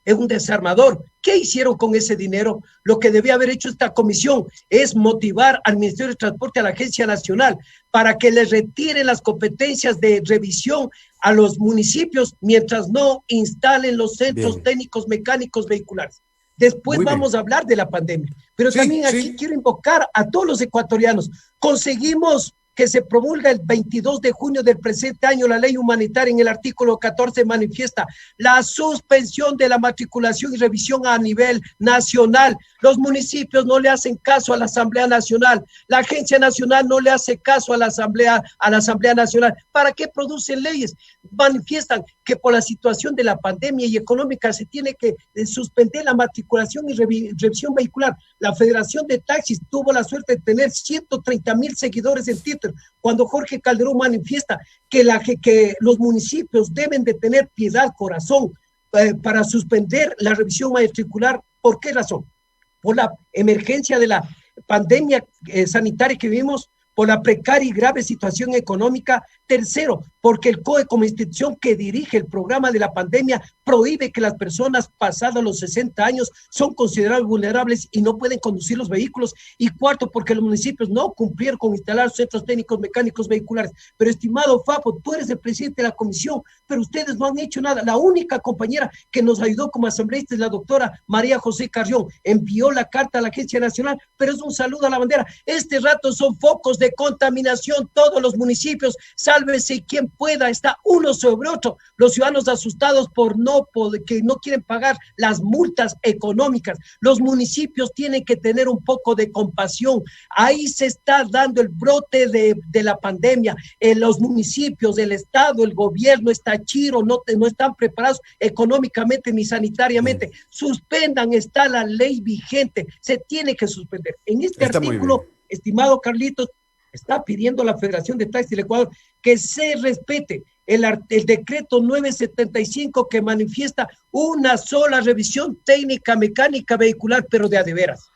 en un desarmador. ¿Qué hicieron con ese dinero? Lo que debía haber hecho esta comisión es motivar al Ministerio de Transporte, a la Agencia Nacional, para que les retiren las competencias de revisión a los municipios mientras no instalen los centros técnicos mecánicos vehiculares. Después vamos a hablar de la pandemia, pero también aquí quiero invocar a todos los ecuatorianos. Conseguimos que se promulga el 22 de junio del presente año la ley humanitaria. En el artículo 14 manifiesta la suspensión de la matriculación y revisión a nivel nacional. Los municipios no le hacen caso a la Asamblea Nacional, la Agencia Nacional no le hace caso a la Asamblea Nacional. ¿Para qué producen leyes? Manifiestan que por la situación de la pandemia y económica se tiene que suspender la matriculación y revisión vehicular. La Federación de Taxis tuvo la suerte de tener 130,000 seguidores en Twitter, cuando Jorge Calderón manifiesta que los municipios deben de tener piedad, corazón, para suspender la revisión matricular. ¿Por qué razón? Por la emergencia de la pandemia sanitaria que vivimos, por la precaria y grave situación económica. Tercero, porque el COE, como institución que dirige el programa de la pandemia, prohíbe que las personas pasadas los 60 años son consideradas vulnerables y no pueden conducir los vehículos. Y cuarto, porque los municipios no cumplieron con instalar centros técnicos mecánicos vehiculares. Pero estimado Fafo, tú eres el presidente de la comisión, pero ustedes no han hecho nada. La única compañera que nos ayudó como asambleísta es la doctora María José Carrión. Envió la carta a la Agencia Nacional, pero es un saludo a la bandera. Este rato son focos de contaminación todos los municipios. Sálvese quien pueda, está uno sobre otro. Los ciudadanos asustados que no quieren pagar las multas económicas. Los municipios tienen que tener un poco de compasión. Ahí se está dando el brote de la pandemia. En los municipios, el Estado, el gobierno está chiro, no están preparados económicamente ni sanitariamente. Suspendan, está la ley vigente, se tiene que suspender. En este artículo, estimado Carlitos, está pidiendo la Federación de Taxis del Ecuador que se respete el decreto 975 que manifiesta una sola revisión técnica mecánica vehicular, pero de a de veras.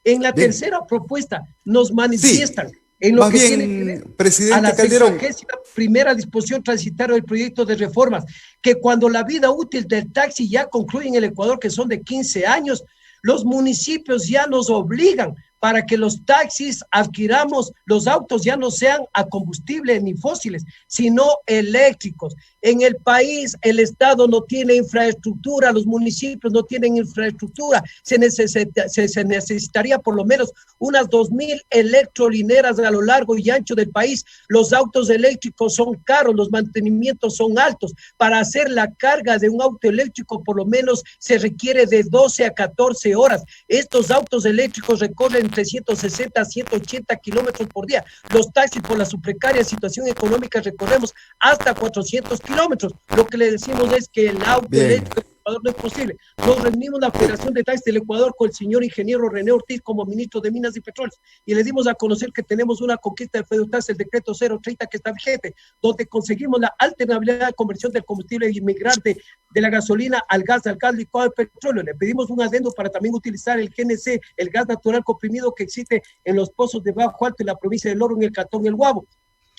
En la tercera propuesta nos manifiestan en lo que tiene que ver presidente a la Calderón, 61ª disposición transitoria del proyecto de reformas, que cuando la vida útil del taxi ya concluye en el Ecuador, que son de 15 años, los municipios ya nos obligan para que los taxis adquiramos, los autos ya no sean a combustible ni fósiles, sino eléctricos. En el país, el Estado no tiene infraestructura, los municipios no tienen infraestructura, se necesitaría por lo menos unas 2,000 electrolineras a lo largo y ancho del país. Los autos eléctricos son caros, los mantenimientos son altos. Para hacer la carga de un auto eléctrico, por lo menos se requiere de 12 a 14 horas. Estos autos eléctricos recorren entre 160 a 180 kilómetros por día. Los taxis, por la su precaria situación económica, recorremos hasta 400 kilómetros. Lo que le decimos es que el auto eléctrico no es posible. Nos reunimos la Federación de Taxis del Ecuador con el señor ingeniero René Ortiz como ministro de Minas y Petróleos y le dimos a conocer que tenemos una conquista de FEDUTAX, el decreto 030 que está vigente, donde conseguimos la alternabilidad de conversión del combustible y migrar de la gasolina al gas licuado de petróleo. Le pedimos un adendo para también utilizar el GNC, el gas natural comprimido que existe en los pozos de Bajo Alto en la provincia del Oro, en el Cantón El Guabo.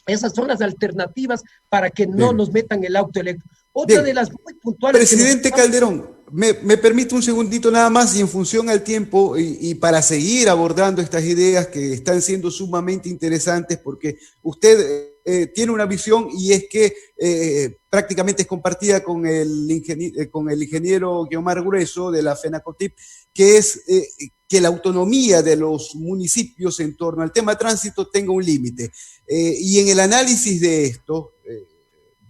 Esas son las alternativas para que no nos metan el auto eléctrico. Otra de las muy puntuales... Presidente Calderón, me permite un segundito nada más y en función al tiempo y para seguir abordando estas ideas que están siendo sumamente interesantes porque usted tiene una visión y es que prácticamente es compartida con el ingeniero Guiomar Grueso de la FENACOTIP, que es que la autonomía de los municipios en torno al tema tránsito tenga un límite. Y en el análisis de esto...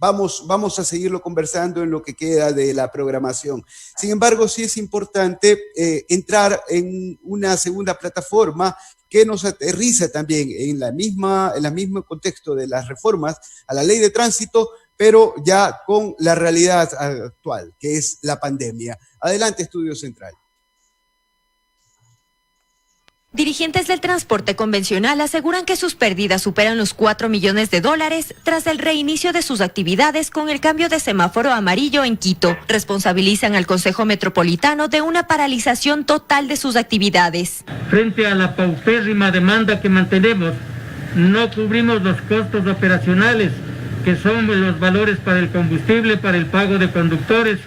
Vamos a seguirlo conversando en lo que queda de la programación. Sin embargo, sí es importante entrar en una segunda plataforma que nos aterriza también en el mismo contexto de las reformas a la ley de tránsito, pero ya con la realidad actual, que es la pandemia. Adelante, Estudio Central. Dirigentes del transporte convencional aseguran que sus pérdidas superan los $4 millones tras el reinicio de sus actividades con el cambio de semáforo amarillo en Quito. Responsabilizan al Consejo Metropolitano de una paralización total de sus actividades. Frente a la paupérrima demanda que mantenemos, no cubrimos los costos operacionales, que son los valores para el combustible, para el pago de conductores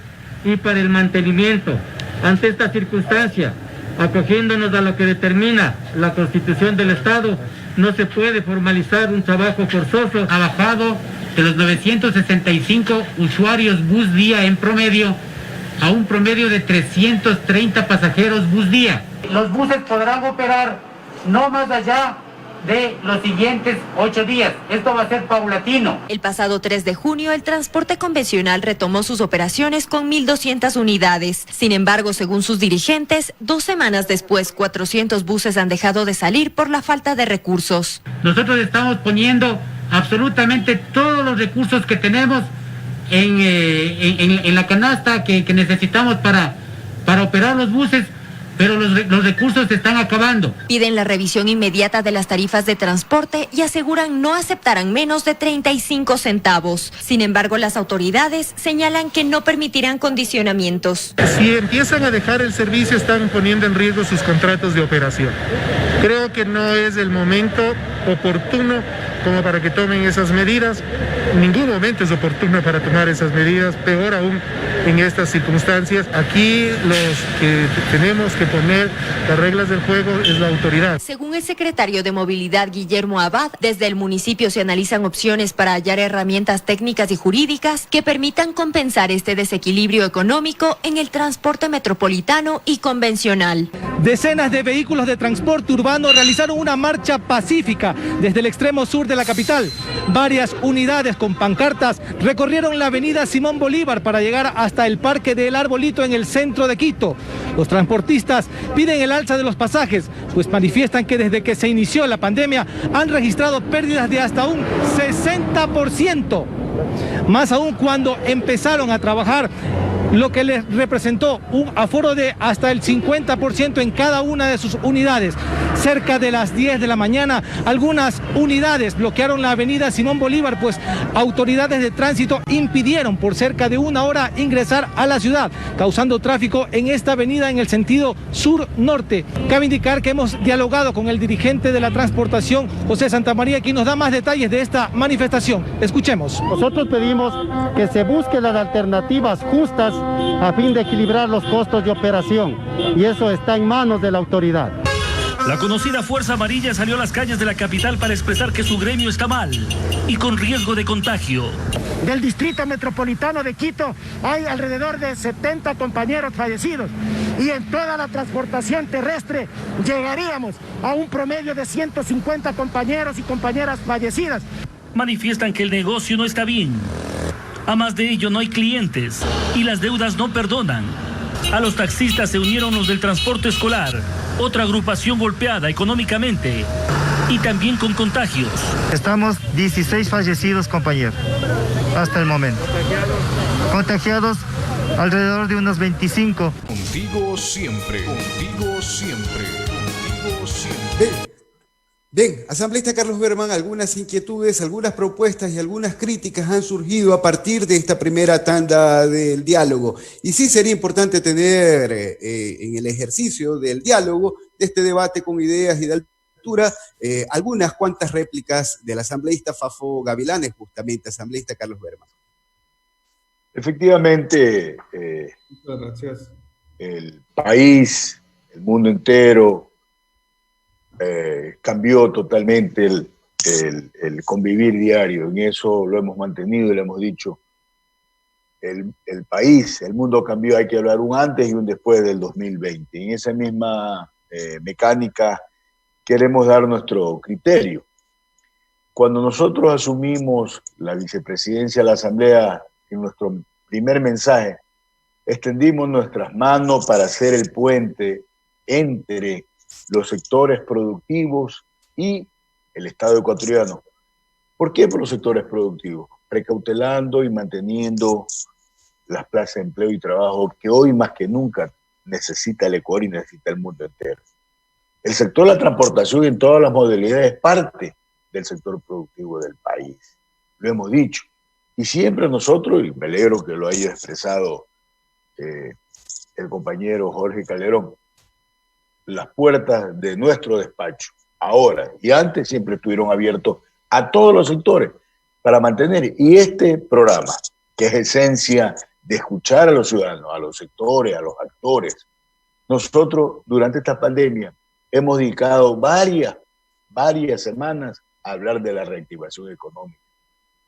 y para el mantenimiento. Ante esta circunstancia, acogiéndonos a lo que determina la Constitución del Estado, no se puede formalizar un trabajo forzoso. Ha bajado de los 965 usuarios bus día en promedio a un promedio de 330 pasajeros bus día. Los buses podrán operar no más allá de los siguientes 8 días. Esto va a ser paulatino. El pasado 3 de junio, el transporte convencional retomó sus operaciones con 1.200 unidades. Sin embargo, según sus dirigentes, 2 semanas después, 400 buses han dejado de salir por la falta de recursos. Nosotros estamos poniendo absolutamente todos los recursos que tenemos en la canasta que necesitamos para operar los buses, pero los recursos se están acabando. Piden la revisión inmediata de las tarifas de transporte y aseguran no aceptarán menos de 35 centavos. Sin embargo, las autoridades señalan que no permitirán condicionamientos. Si empiezan a dejar el servicio, están poniendo en riesgo sus contratos de operación. Creo que no es el momento oportuno como para que tomen esas medidas. Ningún momento es oportuno para tomar esas medidas, peor aún en estas circunstancias. Aquí los que tenemos que poner las reglas del juego es la autoridad. Según el secretario de Movilidad, Guillermo Abad, desde el municipio se analizan opciones para hallar herramientas técnicas y jurídicas que permitan compensar este desequilibrio económico en el transporte metropolitano y convencional. Decenas de vehículos de transporte urbano realizaron una marcha pacífica desde el extremo sur de la capital. Varias unidades con pancartas recorrieron la avenida Simón Bolívar para llegar hasta el Parque del Arbolito en el centro de Quito. Los transportistas piden el alza de los pasajes, pues manifiestan que desde que se inició la pandemia han registrado pérdidas de hasta un 60%. Más aún cuando empezaron a trabajar, lo que les representó un aforo de hasta el 50% en cada una de sus unidades. Cerca de las 10 de la mañana, algunas unidades bloquearon la avenida Simón Bolívar, pues autoridades de tránsito impidieron por cerca de 1 hora ingresar a la ciudad, causando tráfico en esta avenida en el sentido sur-norte. Cabe indicar que hemos dialogado con el dirigente de la transportación, José Santamaría, quien nos da más detalles de esta manifestación. Escuchemos. Nosotros pedimos que se busquen las alternativas justas a fin de equilibrar los costos de operación, y eso está en manos de la autoridad. La conocida Fuerza Amarilla salió a las calles de la capital para expresar que su gremio está mal y con riesgo de contagio. Del Distrito Metropolitano de Quito hay alrededor de 70 compañeros fallecidos y en toda la transportación terrestre llegaríamos a un promedio de 150 compañeros y compañeras fallecidas. Manifiestan que el negocio no está bien. A más de ello no hay clientes y las deudas no perdonan. A los taxistas se unieron los del transporte escolar, otra agrupación golpeada económicamente y también con contagios. Estamos 16 fallecidos, compañero, hasta el momento. Contagiados alrededor de unos 25. Contigo siempre, contigo siempre, contigo siempre. Bien, asambleísta Carlos Berman, algunas inquietudes, algunas propuestas y algunas críticas han surgido a partir de esta primera tanda del diálogo. Y sí sería importante tener en el ejercicio del diálogo, de este debate con ideas y de altura, algunas cuantas réplicas del asambleísta Fafo Gavilanes, justamente asambleísta Carlos Berman. Efectivamente, Muchas gracias. el país, el mundo entero, cambió totalmente el convivir diario. En eso lo hemos mantenido y lo hemos dicho. El país, el mundo cambió, hay que hablar un antes y un después del 2020. En esa misma mecánica queremos dar nuestro criterio. Cuando nosotros asumimos la vicepresidencia de la Asamblea, en nuestro primer mensaje, extendimos nuestras manos para hacer el puente entre los sectores productivos y el Estado ecuatoriano. ¿Por qué por los sectores productivos? Precautelando y manteniendo las plazas de empleo y trabajo que hoy más que nunca necesita el Ecuador y necesita el mundo entero. El sector de la transportación en todas las modalidades es parte del sector productivo del país. Lo hemos dicho. Y siempre nosotros, y me alegro que lo haya expresado el compañero Jorge Calderón, las puertas de nuestro despacho, ahora y antes, siempre estuvieron abiertos a todos los sectores para mantener. Y este programa, que es esencia de escuchar a los ciudadanos, a los sectores, a los actores, nosotros durante esta pandemia hemos dedicado varias semanas a hablar de la reactivación económica.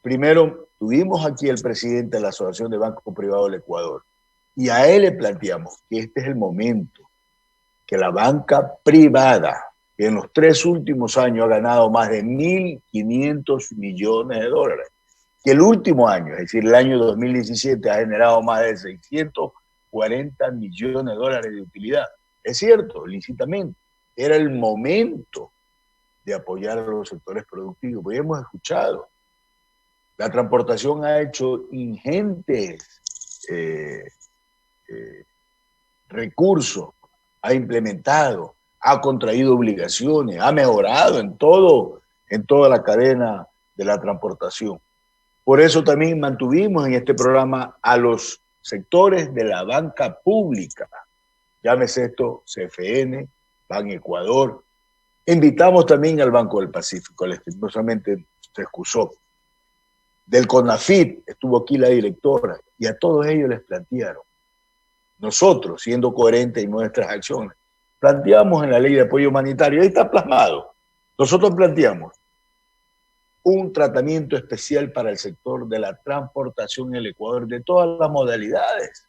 Primero, tuvimos aquí el presidente de la Asociación de Bancos Privados del Ecuador y a él le planteamos que este es el momento que la banca privada, que en los 3 últimos años ha ganado más de 1.500 millones de dólares, que el último año, es decir, el año 2017, ha generado más de 640 millones de dólares de utilidad. Es cierto, lícitamente, era el momento de apoyar a los sectores productivos, porque hemos escuchado, la transportación ha hecho ingentes recursos, ha implementado, ha contraído obligaciones, ha mejorado en toda la cadena de la transportación. Por eso también mantuvimos en este programa a los sectores de la banca pública, llámese esto CFN, Ban Ecuador. Invitamos también al Banco del Pacífico, lastimosamente se excusó. Del CONAFIT estuvo aquí la directora y a todos ellos les plantearon. Nosotros, siendo coherentes en nuestras acciones, planteamos en la ley de apoyo humanitario, ahí está plasmado, nosotros planteamos un tratamiento especial para el sector de la transportación en el Ecuador, de todas las modalidades.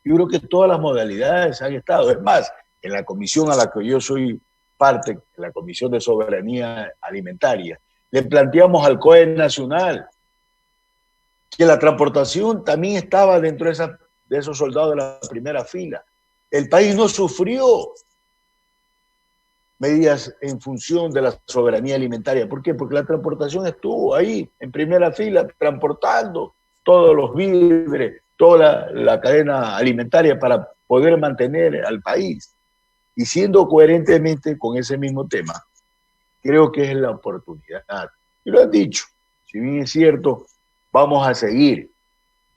Yo creo que todas las modalidades han estado. Es más, en la comisión a la que yo soy parte, en la Comisión de Soberanía Alimentaria, le planteamos al COE Nacional que la transportación también estaba dentro de esos soldados de la primera fila. El país no sufrió medidas en función de la soberanía alimentaria. ¿Por qué? Porque la transportación estuvo ahí, en primera fila, transportando todos los víveres, toda la cadena alimentaria para poder mantener al país. Y siendo coherentemente con ese mismo tema, creo que es la oportunidad. Y lo han dicho, si bien es cierto, vamos a seguir.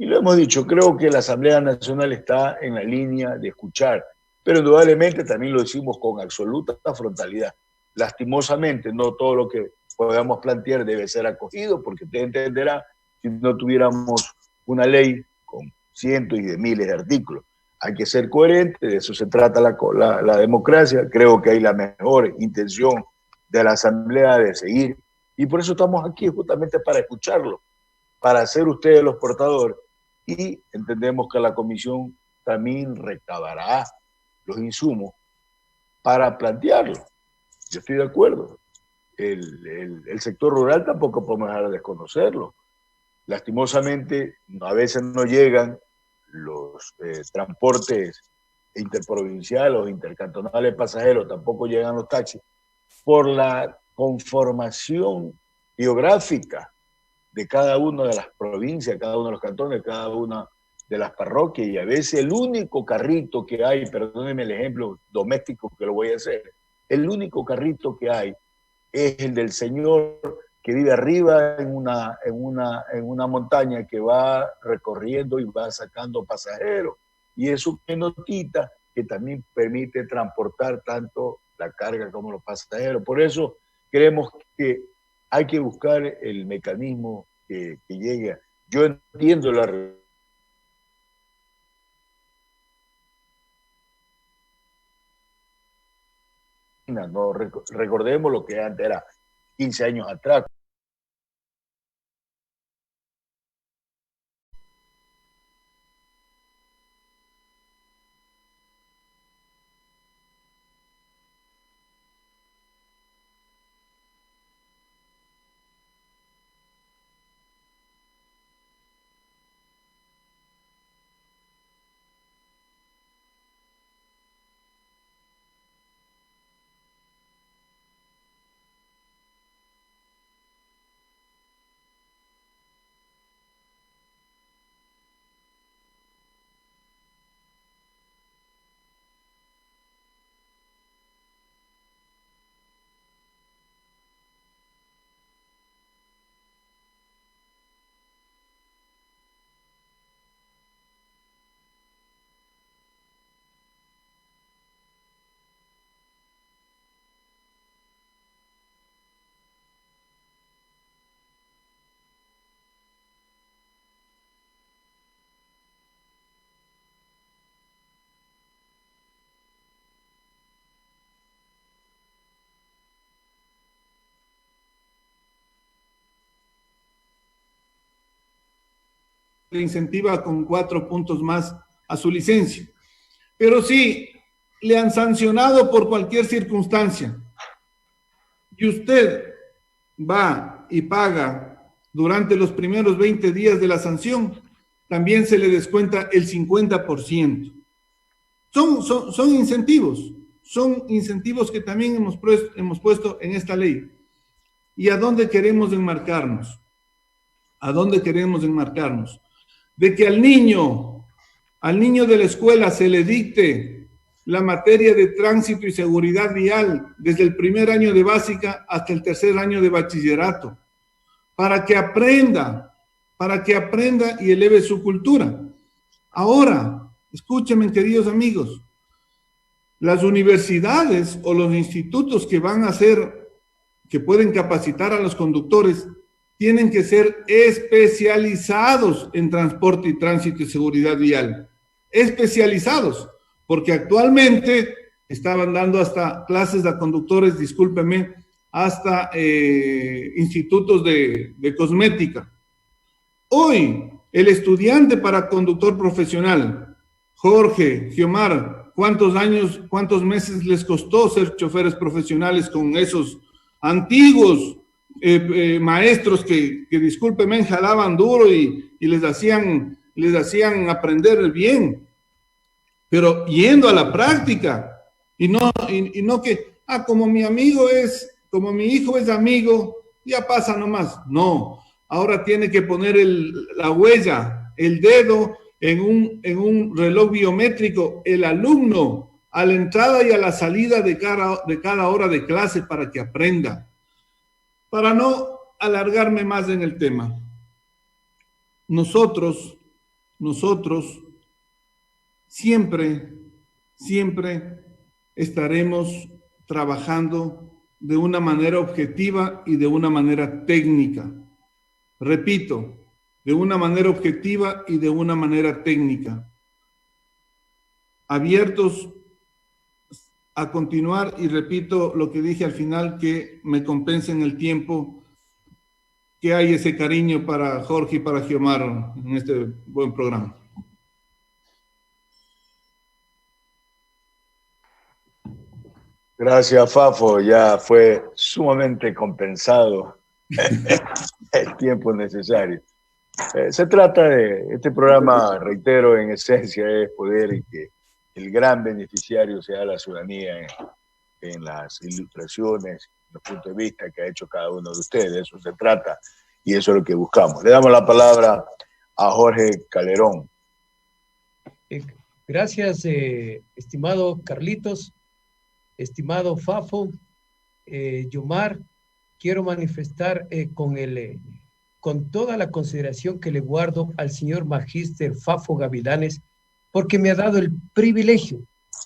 Y lo hemos dicho, creo que la Asamblea Nacional está en la línea de escuchar, pero indudablemente también lo decimos con absoluta frontalidad. Lastimosamente, no todo lo que podamos plantear debe ser acogido, porque usted entenderá, si no tuviéramos una ley con cientos y de miles de artículos. hay que ser coherente, de eso se trata la democracia. Creo que hay la mejor intención de la Asamblea de seguir, y por eso estamos aquí, justamente para escucharlo, para ser ustedes los portadores, y entendemos que la comisión también recabará los insumos para plantearlo. Yo estoy de acuerdo. El sector rural tampoco podemos dejar de desconocerlo. Lastimosamente, a veces no llegan los transportes interprovinciales o intercantonales de pasajeros, tampoco llegan los taxis, por la conformación geográfica de cada una de las provincias, cada uno de los cantones, cada una de las parroquias, y a veces el único carrito que hay, perdónenme el ejemplo doméstico que lo voy a hacer, el único carrito que hay es el del señor que vive arriba en una montaña, que va recorriendo y va sacando pasajeros, y eso que notita que también permite transportar tanto la carga como los pasajeros. Por eso creemos que hay que buscar el mecanismo que llegue. Yo entiendo no recordemos lo que antes era 15 años atrás. Le incentiva con 4 puntos más a su licencia. Pero si le han sancionado por cualquier circunstancia y usted va y paga durante los primeros 20 días de la sanción, también se le descuenta el 50%. Son incentivos que también hemos puesto en esta ley. ¿Y a dónde queremos enmarcarnos? ¿A dónde queremos enmarcarnos? De que al niño de la escuela se le dicte la materia de tránsito y seguridad vial desde el primer año de básica hasta el tercer año de bachillerato, para que aprenda y eleve su cultura. Ahora, escúchenme, queridos amigos, las universidades o los institutos que pueden capacitar a los conductores, tienen que ser especializados en transporte y tránsito y seguridad vial. Especializados, porque actualmente estaban dando hasta clases de conductores, discúlpeme, hasta institutos de cosmética. Hoy, el estudiante para conductor profesional, Jorge, Giomar, ¿cuántos meses les costó ser choferes profesionales con esos antiguos maestros que discúlpenme, jalaban duro y les hacían aprender bien, pero yendo a la práctica y no que, como mi hijo es amigo, ya pasa nomás. No, ahora tiene que poner la huella, el dedo en un reloj biométrico, el alumno, a la entrada y a la salida de cada hora de clase, para que aprenda. Para no alargarme más en el tema, nosotros siempre estaremos trabajando de una manera objetiva y de una manera técnica. Repito, de una manera objetiva y de una manera técnica. abiertos a continuar, y repito lo que dije al final, que me compensen el tiempo, que hay ese cariño para Jorge y para Giomar en este buen programa. Gracias, Fafo. Ya fue sumamente compensado el tiempo necesario. Se trata de, este programa, reitero, en esencia es poder y que el gran beneficiario sea la ciudadanía en las ilustraciones, los puntos de vista que ha hecho cada uno de ustedes. De eso se trata y eso es lo que buscamos. Le damos la palabra a Jorge Calderón. Gracias, estimado Carlitos, estimado Fafo, Yomar. Quiero manifestar con toda la consideración que le guardo al señor Magíster Fafo Gavilanes, porque me ha dado el privilegio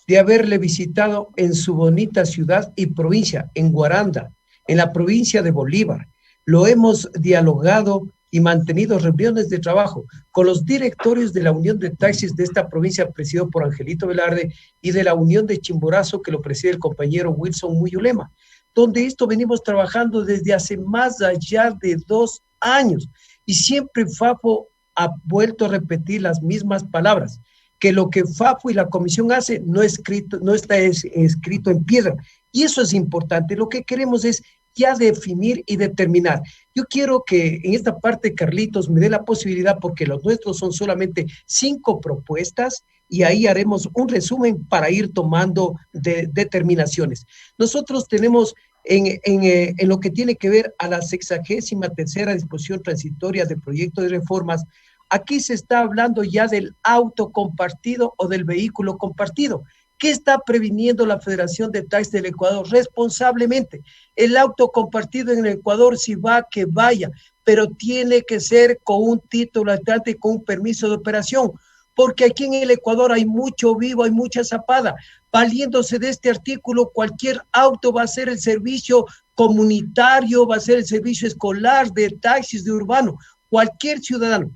de haberle visitado en su bonita ciudad y provincia, en Guaranda, en la provincia de Bolívar. Lo hemos dialogado y mantenido reuniones de trabajo con los directorios de la Unión de Taxis de esta provincia, presidido por Angelito Velarde, y de la Unión de Chimborazo, que lo preside el compañero Wilson Muyulema, donde esto venimos trabajando desde hace más allá de 2 años. Y siempre Fafo ha vuelto a repetir las mismas palabras, que lo que Fafo y la comisión hace no está escrito en piedra. Y eso es importante. Lo que queremos es ya definir y determinar. Yo quiero que en esta parte Carlitos me dé la posibilidad, porque los nuestros son solamente 5 propuestas, y ahí haremos un resumen para ir tomando determinaciones. Nosotros tenemos en lo que tiene que ver a la 63ª disposición transitoria del proyecto de reformas, aquí se está hablando ya del auto compartido o del vehículo compartido. ¿Qué está previniendo la Federación de Taxis del Ecuador responsablemente? El auto compartido en el Ecuador, si va, que vaya, pero tiene que ser con un título habilitante y con un permiso de operación, porque aquí en el Ecuador hay mucho vivo, hay mucha zapada. Valiéndose de este artículo, cualquier auto va a hacer el servicio comunitario, va a hacer el servicio escolar, de taxis, de urbano. Cualquier ciudadano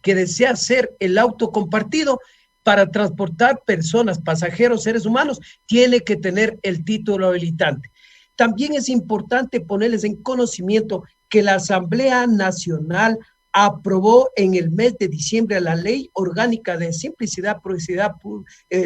que desea hacer el auto compartido para transportar personas, pasajeros, seres humanos, tiene que tener el título habilitante. También es importante ponerles en conocimiento que la Asamblea Nacional aprobó en el mes de diciembre la Ley Orgánica de Simplicidad, Progresividad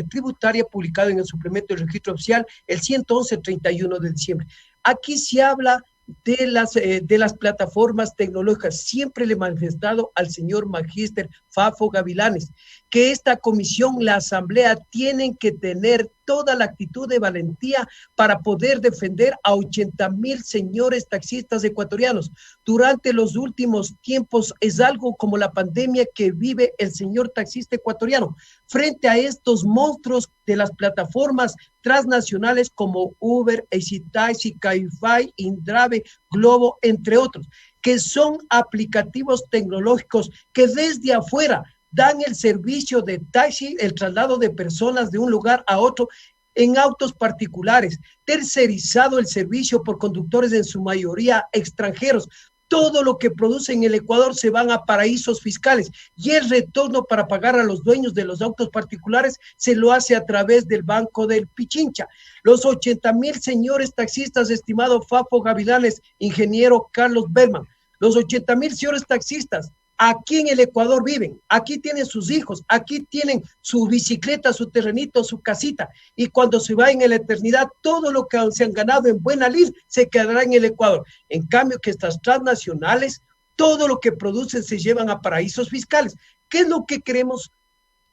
Tributaria, publicada en el suplemento del registro oficial el 111/31 de diciembre. Aquí se habla de las plataformas tecnológicas. Siempre le he manifestado al señor Magíster Fafo Gavilanes que esta comisión, la asamblea, tienen que tener toda la actitud de valentía para poder defender a 80,000 señores taxistas ecuatorianos. Durante los últimos tiempos es algo como la pandemia que vive el señor taxista ecuatoriano frente a estos monstruos de las plataformas transnacionales como Uber, Easy Taxi, Cabify, Indrave, Globo, entre otros, que son aplicativos tecnológicos que desde afuera dan el servicio de taxi, el traslado de personas de un lugar a otro en autos particulares, tercerizado el servicio por conductores en su mayoría extranjeros. Todo lo que produce en el Ecuador se van a paraísos fiscales y el retorno para pagar a los dueños de los autos particulares se lo hace a través del Banco del Pichincha. Los 80,000 señores taxistas, estimado Fafo Gavilanes, ingeniero Carlos Berman, los 80,000 señores taxistas aquí en el Ecuador viven, aquí tienen sus hijos, aquí tienen su bicicleta, su terrenito, su casita, y cuando se va en la eternidad, todo lo que se han ganado en buena lid se quedará en el Ecuador. En cambio, que estas transnacionales, todo lo que producen se llevan a paraísos fiscales. ¿Qué es lo que queremos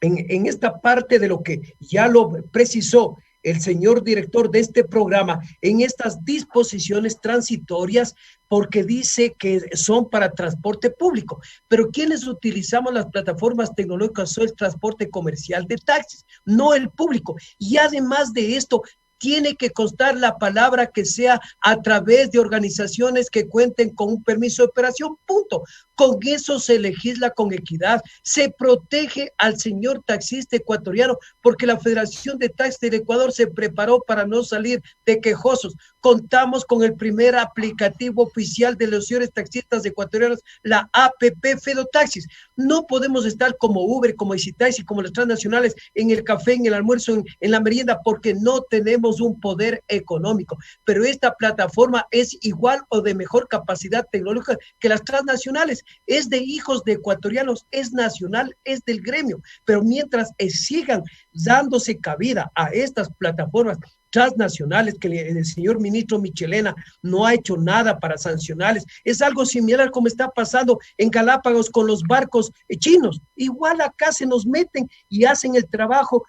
en esta parte de lo que ya lo precisó el señor director de este programa, en estas disposiciones transitorias, porque dice que son para transporte público, pero quienes utilizamos las plataformas tecnológicas son el transporte comercial de taxis, no el público. Y además de esto, tiene que constar la palabra que sea a través de organizaciones que cuenten con un permiso de operación, punto. Con eso se legisla con equidad, se protege al señor taxista ecuatoriano, porque la Federación de Taxis del Ecuador se preparó para no salir de quejosos. Contamos con el primer aplicativo oficial de los señores taxistas ecuatorianos, la APP Fedotaxis. No podemos estar como Uber, como EasyTaxi, como las transnacionales, en el café, en el almuerzo, en la merienda, porque no tenemos un poder económico. Pero esta plataforma es igual o de mejor capacidad tecnológica que las transnacionales. Es de hijos de ecuatorianos, es nacional, es del gremio. Pero mientras sigan dándose cabida a estas plataformas transnacionales, que el señor ministro Michelena no ha hecho nada para sancionarles, es algo similar como está pasando en Galápagos con los barcos chinos. Igual acá se nos meten y hacen el trabajo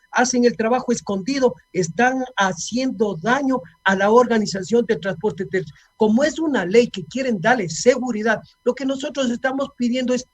escondido, están haciendo daño a la organización del transporte terrestre. Como es una ley que quieren darle seguridad, lo que nosotros estamos pidiendo es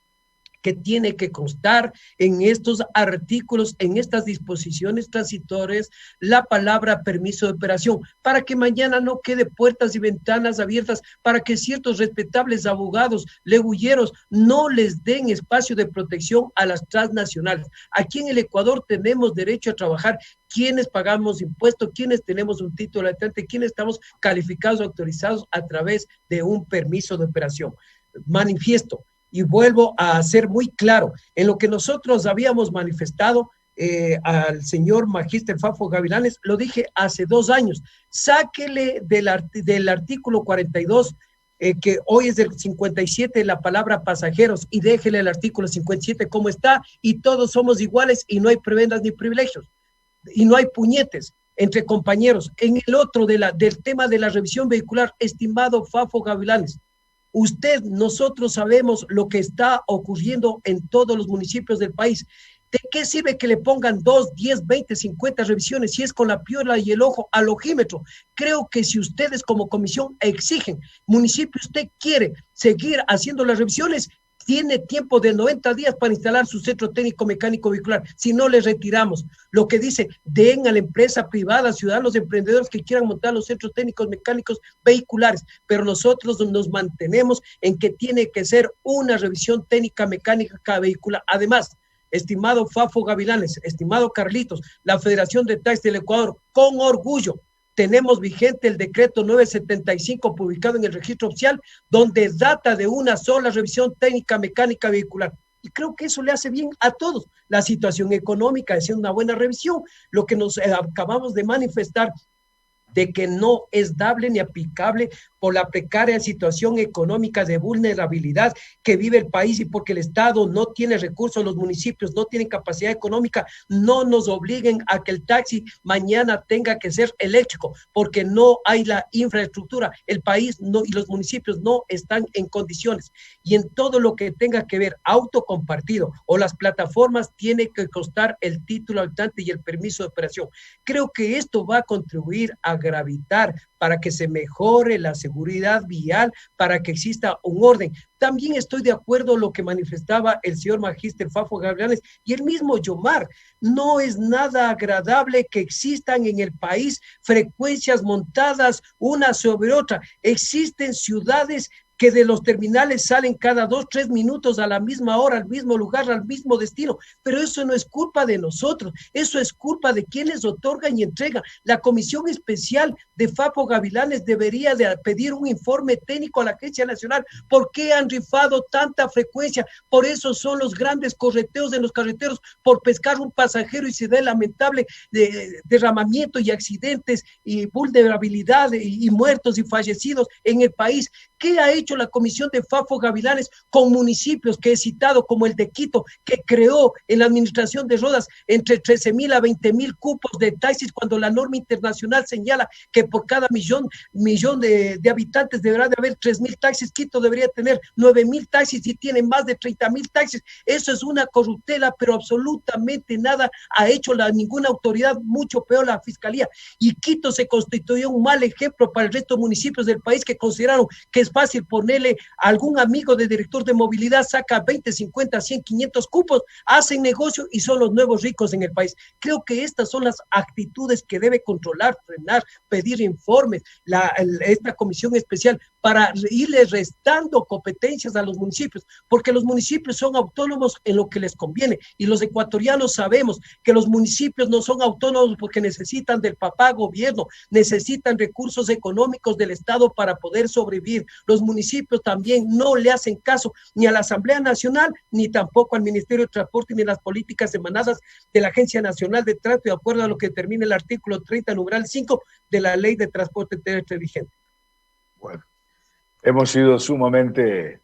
que tiene que constar en estos artículos, en estas disposiciones transitorias, la palabra permiso de operación, para que mañana no quede puertas y ventanas abiertas, para que ciertos respetables abogados, legulleros, no les den espacio de protección a las transnacionales. Aquí en el Ecuador tenemos derecho a trabajar, quienes pagamos impuestos, quienes tenemos un título habitante, quienes estamos calificados o autorizados a través de un permiso de operación. Manifiesto. Y vuelvo a ser muy claro, en lo que nosotros habíamos manifestado al señor Magíster Fafo Gavilanes, lo dije hace 2 años, sáquele del artículo 42, que hoy es del 57, la palabra pasajeros, y déjele el artículo 57 como está, y todos somos iguales, y no hay prebendas ni privilegios, y no hay puñetes entre compañeros. En el otro del tema de la revisión vehicular, estimado Fafo Gavilanes, nosotros sabemos lo que está ocurriendo en todos los municipios del país. ¿De qué sirve que le pongan 2, 10, 20, 50 revisiones si es con la piola y el ojo al ojímetro? Creo que si ustedes como comisión exigen, municipio, usted quiere seguir haciendo las revisiones, tiene tiempo de 90 días para instalar su centro técnico mecánico vehicular. Si no, le retiramos. Lo que dice, den a la empresa privada, ciudadanos, emprendedores que quieran montar los centros técnicos mecánicos vehiculares, pero nosotros nos mantenemos en que tiene que ser una revisión técnica mecánica vehicular. Además, estimado Fafo Gavilanes, estimado Carlitos, la Federación de Taxis del Ecuador, con orgullo, tenemos vigente el decreto 975 publicado en el registro oficial, donde data de una sola revisión técnica mecánica vehicular. Y creo que eso le hace bien a todos. La situación económica es una buena revisión. Lo que nos acabamos de manifestar de que no es dable ni aplicable por la precaria situación económica de vulnerabilidad que vive el país y porque el Estado no tiene recursos, los municipios no tienen capacidad económica, no nos obliguen a que el taxi mañana tenga que ser eléctrico, porque no hay la infraestructura, el país no y los municipios no están en condiciones. Y en todo lo que tenga que ver auto compartido o las plataformas, tiene que costar el título habitante y el permiso de operación. Creo que esto va a contribuir a gravitar para que se mejore la seguridad vial, para que exista un orden. También estoy de acuerdo con lo que manifestaba el señor Magíster Fafo Gavilanes y el mismo Yomar. No es nada agradable que existan en el país frecuencias montadas una sobre otra. Existen ciudades que de los terminales salen cada 2, 3 minutos a la misma hora, al mismo lugar, al mismo destino, pero eso no es culpa de nosotros, eso es culpa de quienes otorgan y entregan. La Comisión Especial de Fafo Gavilanes debería de pedir un informe técnico a la Agencia Nacional. ¿Por qué han rifado tanta frecuencia? Por eso son los grandes correteos en los carreteros, por pescar un pasajero y se da el lamentable derramamiento y accidentes y vulnerabilidad y muertos y fallecidos en el país. ¿Qué ha hecho la Comisión de Fafo Gavilanes con municipios que he citado, como el de Quito, que creó en la administración de Rodas entre 13,000 a 20,000 cupos de taxis, cuando la norma internacional señala que por cada millón de habitantes deberá de haber 3,000 taxis? Quito debería tener 9,000 taxis y tiene más de 30,000 taxis. Eso es una corruptela, pero absolutamente nada ha hecho ninguna autoridad, mucho peor la Fiscalía. Y Quito se constituyó un mal ejemplo para el resto de municipios del país que consideraron que es fácil ponerle a algún amigo de director de movilidad, saca 20, 50, 100, 500 cupos, hacen negocio y son los nuevos ricos en el país. Creo que estas son las actitudes que debe controlar, frenar, pedir informes esta comisión especial para irle restando competencias a los municipios, porque los municipios son autónomos en lo que les conviene, y los ecuatorianos sabemos que los municipios no son autónomos porque necesitan del papá gobierno, necesitan recursos económicos del Estado para poder sobrevivir. Los municipios también no le hacen caso ni a la Asamblea Nacional, ni tampoco al Ministerio de Transporte, ni a las políticas emanadas de la Agencia Nacional de Tránsito, de acuerdo a lo que determina el artículo 30, numeral 5 de la Ley de Transporte Terrestre vigente. Bueno, hemos sido sumamente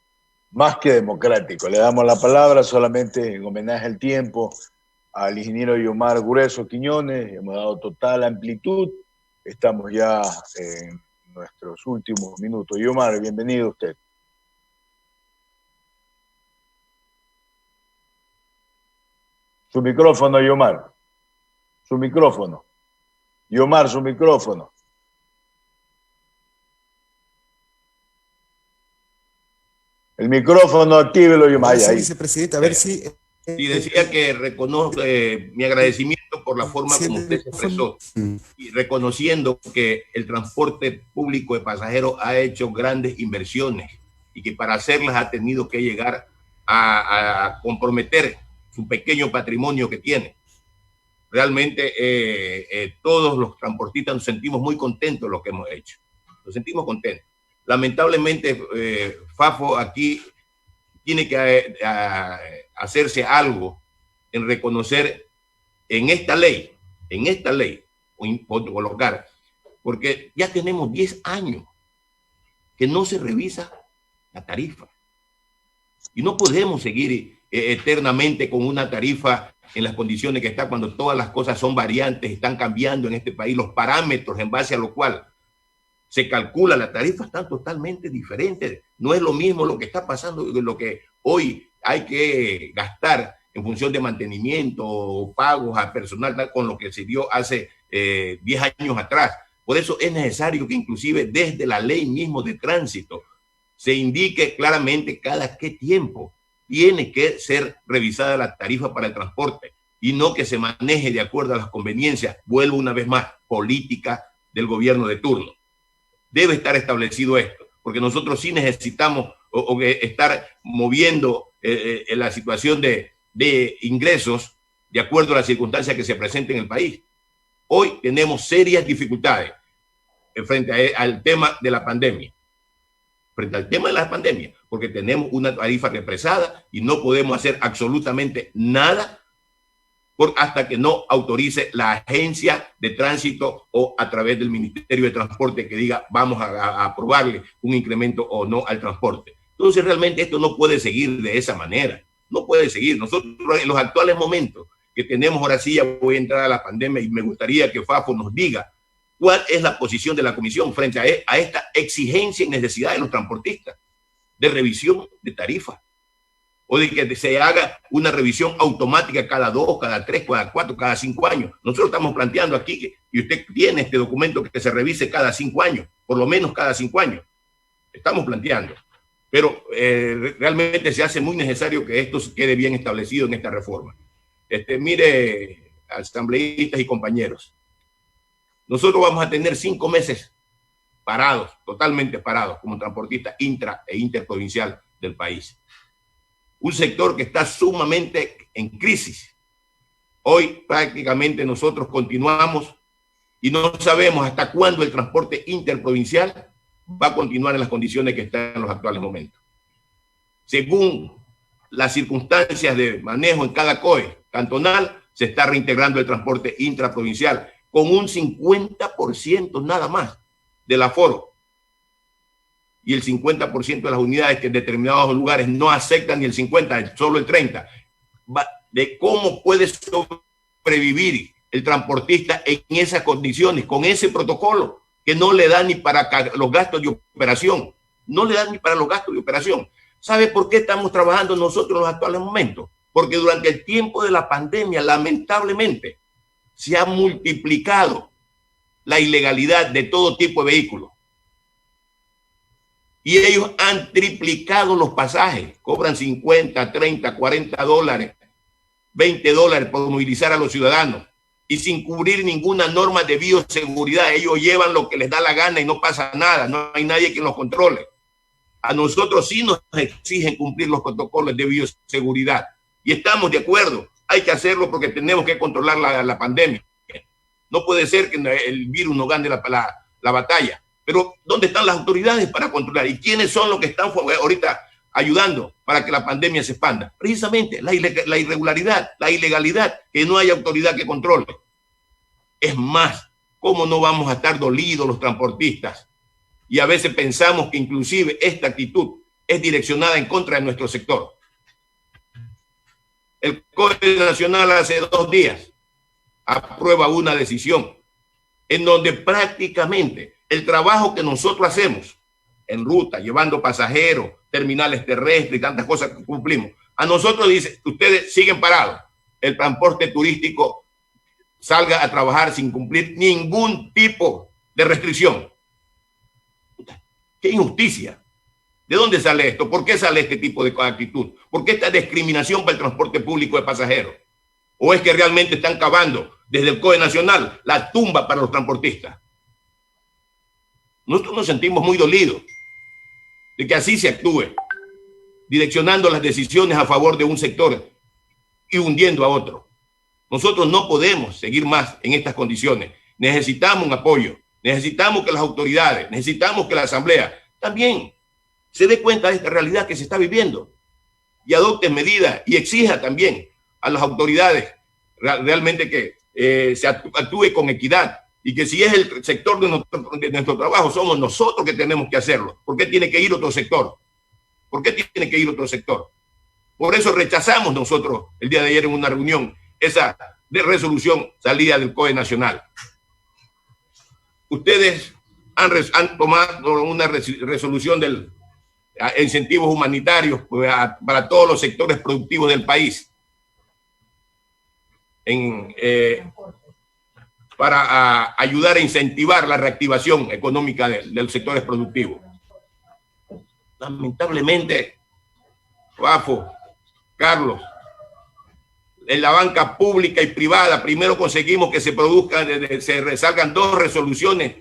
más que democráticos. Le damos la palabra solamente en homenaje al tiempo al ingeniero Yomar Grueso Quiñones. Hemos dado total amplitud. Estamos ya en nuestros últimos minutos. Yomar, bienvenido usted. Su micrófono, Yomar. Su micrófono. Yomar, su micrófono. El micrófono, actívelo, Yomar. Sí, vicepresidente, a ver si... Sí, decía que reconozco mi agradecimiento por la forma como usted se expresó y reconociendo que el transporte público de pasajeros ha hecho grandes inversiones y que para hacerlas ha tenido que llegar a comprometer su pequeño patrimonio que tiene. Realmente todos los transportistas nos sentimos muy contentos de lo que hemos hecho. Nos sentimos contentos. Lamentablemente, Fafo aquí tiene que hacerse algo en reconocer en esta ley, o colocar, porque ya tenemos 10 años que no se revisa la tarifa. Y no podemos seguir eternamente con una tarifa en las condiciones que está cuando todas las cosas son variantes, están cambiando en este país, los parámetros en base a lo cual se calcula la tarifa están totalmente diferentes. No es lo mismo lo que está pasando, lo que hoy hay que gastar en función de mantenimiento o pagos a personal con lo que se dio hace 10 años atrás. Por eso es necesario que inclusive desde la ley mismo de tránsito se indique claramente cada qué tiempo tiene que ser revisada la tarifa para el transporte y no que se maneje de acuerdo a las conveniencias, vuelvo una vez más, política del gobierno de turno. Debe estar establecido esto, porque nosotros sí necesitamos estar moviendo la situación de ingresos de acuerdo a las circunstancias que se presenten en el país. Hoy tenemos serias dificultades frente al tema de la pandemia. Porque tenemos una tarifa represada y no podemos hacer absolutamente nada hasta que no autorice la agencia de tránsito o a través del Ministerio de Transporte que diga vamos a aprobarle un incremento o no al transporte. Entonces realmente esto no puede seguir de esa manera. No puede seguir. Nosotros en los actuales momentos que tenemos, ahora sí ya voy a entrar a la pandemia y me gustaría que Fafo nos diga cuál es la posición de la Comisión frente a esta exigencia y necesidad de los transportistas de revisión de tarifas o de que se haga una revisión automática cada 2, cada 3, cada 4, cada 5 años. Nosotros estamos planteando aquí y usted tiene este documento que se revise cada 5 años, por lo menos cada 5 años. Estamos planteando. Pero realmente se hace muy necesario que esto quede bien establecido en esta reforma. Mire, asambleístas y compañeros, nosotros vamos a tener 5 meses parados, totalmente parados, como transportistas intra e interprovincial del país. Un sector que está sumamente en crisis. Hoy prácticamente nosotros continuamos y no sabemos hasta cuándo el transporte interprovincial va a continuar en las condiciones que están en los actuales momentos. Según las circunstancias de manejo en cada COE cantonal, se está reintegrando el transporte intraprovincial con un 50% nada más del aforo. Y el 50% de las unidades que en determinados lugares no aceptan ni el 50%, solo el 30%. De cómo puede sobrevivir el transportista en esas condiciones, con ese protocolo que no le da ni para los gastos de operación. No le da ni para los gastos de operación. ¿Sabe por qué estamos trabajando nosotros en los actuales momentos? Porque durante el tiempo de la pandemia, lamentablemente, se ha multiplicado la ilegalidad de todo tipo de vehículos. Y ellos han triplicado los pasajes. Cobran 50, 30, 40 dólares, 20 dólares por movilizar a los ciudadanos. Y sin cubrir ninguna norma de bioseguridad. Ellos llevan lo que les da la gana y no pasa nada. No hay nadie que los controle. A nosotros sí nos exigen cumplir los protocolos de bioseguridad y estamos de acuerdo. Hay que hacerlo porque tenemos que controlar la pandemia. No puede ser que el virus nos gane la batalla. Pero ¿dónde están las autoridades para controlar? ¿Y quiénes son los que están ahorita ayudando para que la pandemia se expanda? Precisamente la irregularidad, la ilegalidad, que no hay autoridad que controle. Es más, ¿cómo no vamos a estar dolidos los transportistas? Y a veces pensamos que inclusive esta actitud es direccionada en contra de nuestro sector. El COE Nacional hace 2 días aprueba una decisión en donde prácticamente el trabajo que nosotros hacemos en ruta, llevando pasajeros, terminales terrestres y tantas cosas que cumplimos, a nosotros dice, ustedes siguen parados. El transporte turístico salga a trabajar sin cumplir ningún tipo de restricción. ¡Qué injusticia! ¿De dónde sale esto? ¿Por qué sale este tipo de actitud? ¿Por qué esta discriminación para el transporte público de pasajeros? ¿O es que realmente están cavando desde el COE Nacional la tumba para los transportistas? Nosotros nos sentimos muy dolidos de que así se actúe, direccionando las decisiones a favor de un sector y hundiendo a otro. Nosotros no podemos seguir más en estas condiciones. Necesitamos un apoyo, necesitamos que las autoridades, necesitamos que la Asamblea también se dé cuenta de esta realidad que se está viviendo y adopte medidas y exija también a las autoridades realmente que se actúe con equidad y que si es el sector de nuestro trabajo, somos nosotros que tenemos que hacerlo. ¿Por qué tiene que ir otro sector? ¿Por qué tiene que ir otro sector? Por eso rechazamos nosotros el día de ayer en una reunión esa resolución salida del COE Nacional. Ustedes han tomado una resolución del incentivos humanitarios para todos los sectores productivos del país para ayudar a incentivar la reactivación económica de los sectores productivos. Lamentablemente, Fafo, Carlos, en la banca pública y privada, primero conseguimos que se resalgan 2 resoluciones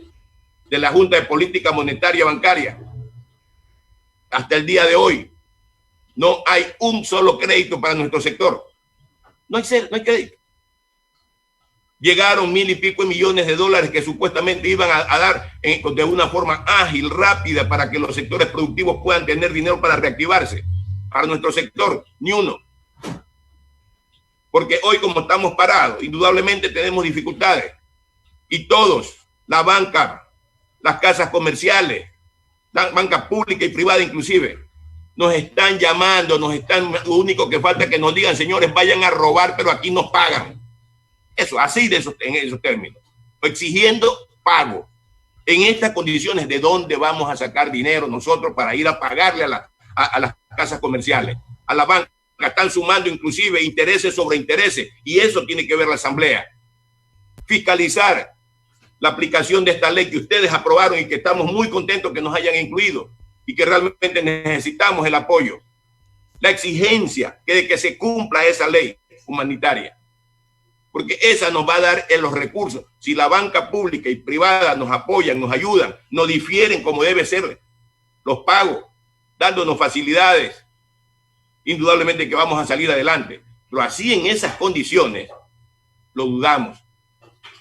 de la Junta de Política Monetaria Bancaria. Hasta el día de hoy, no hay un solo crédito para nuestro sector. No hay crédito. Llegaron 1.000 y pico millones de dólares que supuestamente iban a dar de una forma ágil, rápida, para que los sectores productivos puedan tener dinero para reactivarse. Para nuestro sector, ni uno. Porque hoy, como estamos parados, indudablemente tenemos dificultades. Y todos, la banca, las casas comerciales, la banca pública y privada inclusive, nos están llamando, lo único que falta es que nos digan, señores, vayan a robar, pero aquí nos pagan. Eso, así en esos términos. Exigiendo pago. En estas condiciones, ¿de dónde vamos a sacar dinero nosotros para ir a pagarle a las casas comerciales, a la banca? Están sumando inclusive intereses sobre intereses, y eso tiene que ver la Asamblea. Fiscalizar la aplicación de esta ley que ustedes aprobaron y que estamos muy contentos que nos hayan incluido y que realmente necesitamos el apoyo. La exigencia de que se cumpla esa ley humanitaria, porque esa nos va a dar los recursos. Si la banca pública y privada nos apoyan, nos ayudan, nos difieren como debe ser los pagos, dándonos facilidades, indudablemente que vamos a salir adelante. Pero así, en esas condiciones, lo dudamos.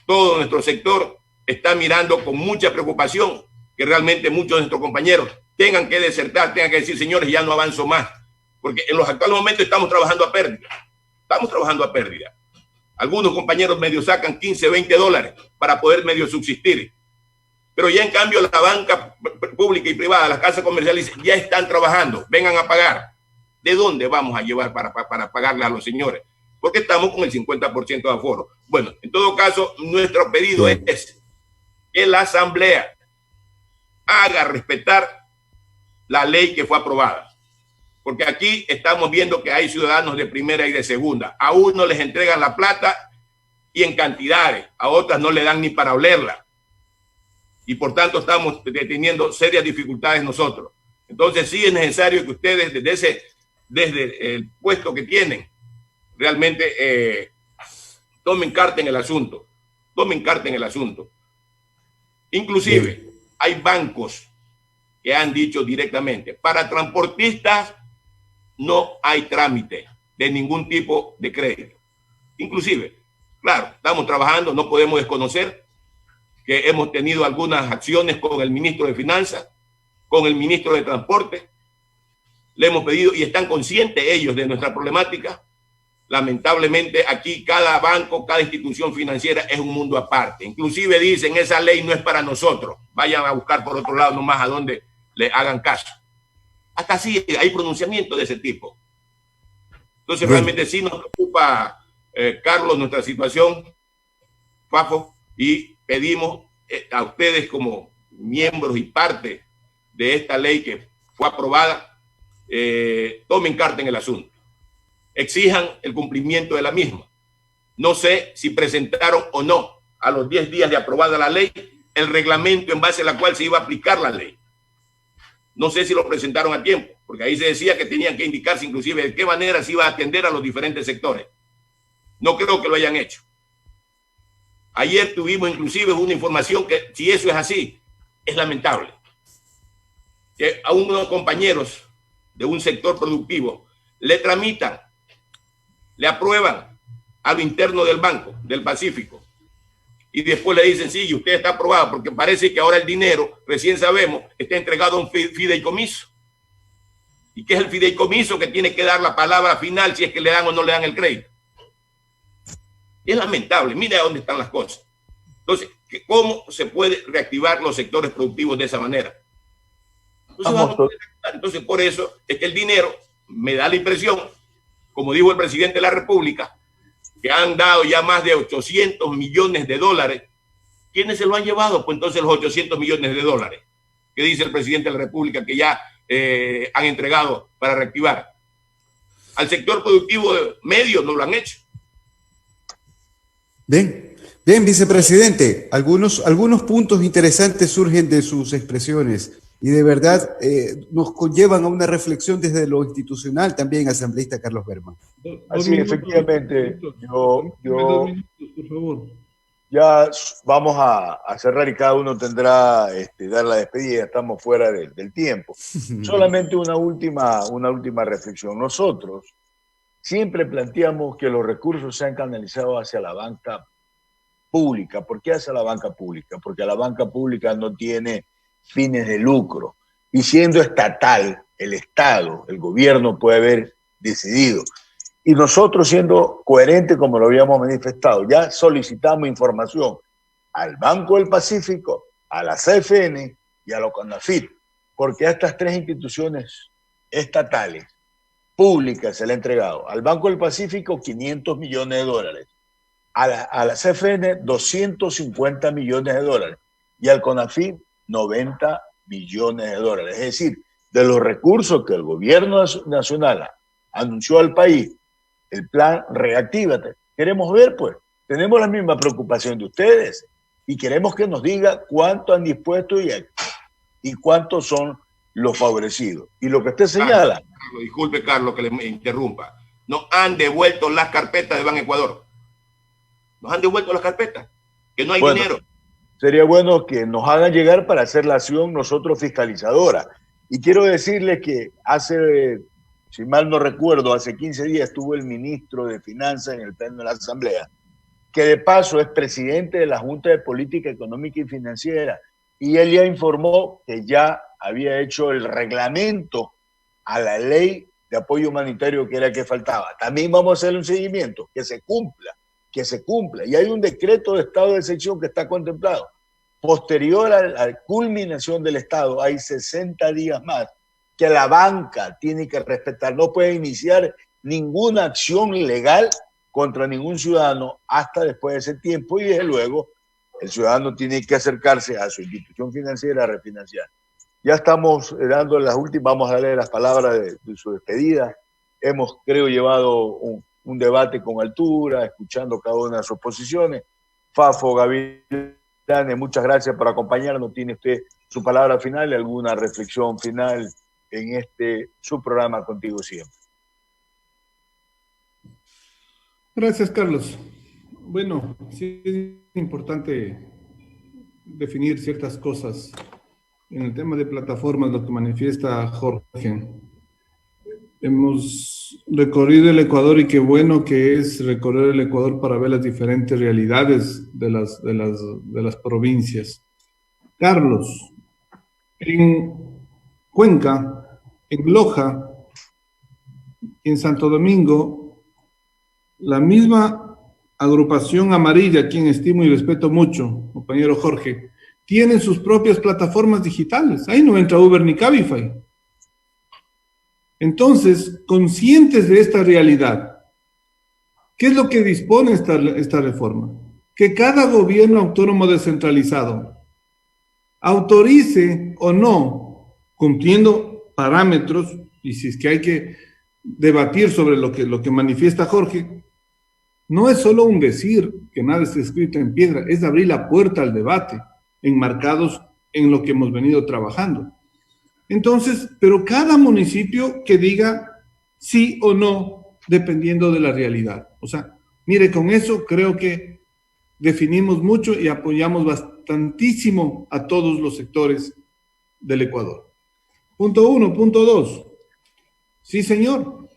Todo nuestro sector está mirando con mucha preocupación que realmente muchos de nuestros compañeros tengan que desertar, tengan que decir, señores, ya no avanzo más, porque en los actuales momentos estamos trabajando a pérdida. Estamos trabajando a pérdida. Algunos compañeros medio sacan 15, 20 dólares para poder medio subsistir. Pero ya en cambio la banca pública y privada, las casas comerciales, ya están trabajando, vengan a pagar. ¿De dónde vamos a llevar para pagarle a los señores? Porque estamos con el 50% de aforo. Bueno, en todo caso, nuestro pedido es que la Asamblea haga respetar la ley que fue aprobada. Porque aquí estamos viendo que hay ciudadanos de primera y de segunda. A unos les entregan la plata y en cantidades, a otras no le dan ni para olerla. Y por tanto estamos teniendo serias dificultades nosotros. Entonces sí es necesario que ustedes desde el puesto que tienen, realmente tomen carta en el asunto. Tomen carta en el asunto. Inclusive hay bancos que han dicho directamente, para transportistas no hay trámite de ningún tipo de crédito. Inclusive, claro, estamos trabajando, no podemos desconocer que hemos tenido algunas acciones con el ministro de Finanzas, con el ministro de Transporte, le hemos pedido y están conscientes ellos de nuestra problemática. Lamentablemente aquí cada banco, cada institución financiera es un mundo aparte. Inclusive dicen, esa ley no es para nosotros, vayan a buscar por otro lado nomás a donde le hagan caso. Hasta así hay pronunciamiento de ese tipo. Entonces realmente sí nos preocupa, Carlos, nuestra situación, Fafo, y pedimos a ustedes como miembros y parte de esta ley que fue aprobada, tomen carta en el asunto, exijan el cumplimiento de la misma. No sé si presentaron o no a los 10 días de aprobada la ley el reglamento en base a la cual se iba a aplicar la ley. No sé si lo presentaron a tiempo, porque ahí se decía que tenían que indicarse inclusive de qué manera se iba a atender a los diferentes sectores. No creo que lo hayan hecho. Ayer tuvimos inclusive una información que, si eso es así, es lamentable. Que a unos compañeros de un sector productivo le tramitan, le aprueban a lo interno del Banco del Pacífico y después le dicen, sí, usted está aprobado, porque parece que ahora el dinero, recién sabemos, está entregado a un fideicomiso. ¿Y qué es el fideicomiso que tiene que dar la palabra final si es que le dan o no le dan el crédito? Es lamentable, mire a dónde están las cosas. Entonces, ¿cómo se puede reactivar los sectores productivos de esa manera? Entonces, por eso es que el dinero, me da la impresión, como dijo el presidente de la República, que han dado ya más de 800 millones de dólares. ¿Quiénes se lo han llevado? Pues entonces los 800 millones de dólares que dice el presidente de la República que ya han entregado para reactivar. Al sector productivo medio no lo han hecho. Bien, vicepresidente, algunos puntos interesantes surgen de sus expresiones y de verdad nos conllevan a una reflexión desde lo institucional también, asambleísta Carlos Berman. Así, efectivamente, yo por favor. ya vamos a cerrar y cada uno tendrá dar la despedida, estamos fuera del tiempo. Solamente una última reflexión. Nosotros siempre planteamos que los recursos sean canalizados hacia la banca pública. ¿Por qué hacia la banca pública? Porque la banca pública no tiene fines de lucro. Y siendo estatal, el Estado, el gobierno puede haber decidido. Y nosotros, siendo coherentes como lo habíamos manifestado, ya solicitamos información al Banco del Pacífico, a la CFN y a la CONAFIT, porque a estas tres instituciones estatales públicas se le ha entregado. Al Banco del Pacífico 500 millones de dólares, a la CFN 250 millones de dólares y al CONAFIT 90 millones de dólares. Es decir, de los recursos que el gobierno nacional anunció al país, el plan Reactívate, queremos ver, pues, tenemos la misma preocupación de ustedes y queremos que nos diga cuánto han dispuesto y cuántos son los favorecidos. Y lo que usted señala... Disculpe, Carlos, que le interrumpa. Nos han devuelto las carpetas de Ban Ecuador. Nos han devuelto las carpetas, que no hay dinero. Sería bueno que nos hagan llegar para hacer la acción nosotros fiscalizadora. Y quiero decirles que hace, si mal no recuerdo, hace 15 días estuvo el ministro de Finanzas en el pleno de la Asamblea, que de paso es presidente de la Junta de Política Económica y Financiera, y él ya informó que ya había hecho el reglamento a la ley de apoyo humanitario que era que faltaba. También vamos a hacerle un seguimiento, que se cumpla. Y hay un decreto de estado de excepción que está contemplado. Posterior a la culminación del estado, hay 60 días más que la banca tiene que respetar. No puede iniciar ninguna acción legal contra ningún ciudadano hasta después de ese tiempo, y desde luego el ciudadano tiene que acercarse a su institución financiera a refinanciar. Ya estamos dando las últimas, vamos a darle las palabras de su despedida. Hemos, creo, llevado un debate con altura, escuchando cada una de sus posiciones. Fafo, Gavilán, muchas gracias por acompañarnos. ¿Tiene usted su palabra final y alguna reflexión final en su programa Contigo Siempre? Gracias, Carlos. Bueno, sí es importante definir ciertas cosas en el tema de plataformas, lo que manifiesta Jorge. Hemos recorrido el Ecuador y qué bueno que es recorrer el Ecuador para ver las diferentes realidades de las provincias. Carlos, en Cuenca, en Loja, en Santo Domingo, la misma agrupación amarilla, a quien estimo y respeto mucho, compañero Jorge, tienen sus propias plataformas digitales. Ahí no entra Uber ni Cabify. Entonces, conscientes de esta realidad, ¿qué es lo que dispone esta reforma? Que cada gobierno autónomo descentralizado autorice o no, cumpliendo parámetros, y si es que hay que debatir sobre lo que manifiesta Jorge, no es solo un decir que nada está escrito en piedra, es abrir la puerta al debate, enmarcados en lo que hemos venido trabajando. Entonces, pero cada municipio que diga sí o no, dependiendo de la realidad. O sea, mire, con eso creo que definimos mucho y apoyamos bastantísimo a todos los sectores del Ecuador. Punto 1. Punto 2. Sí, señor.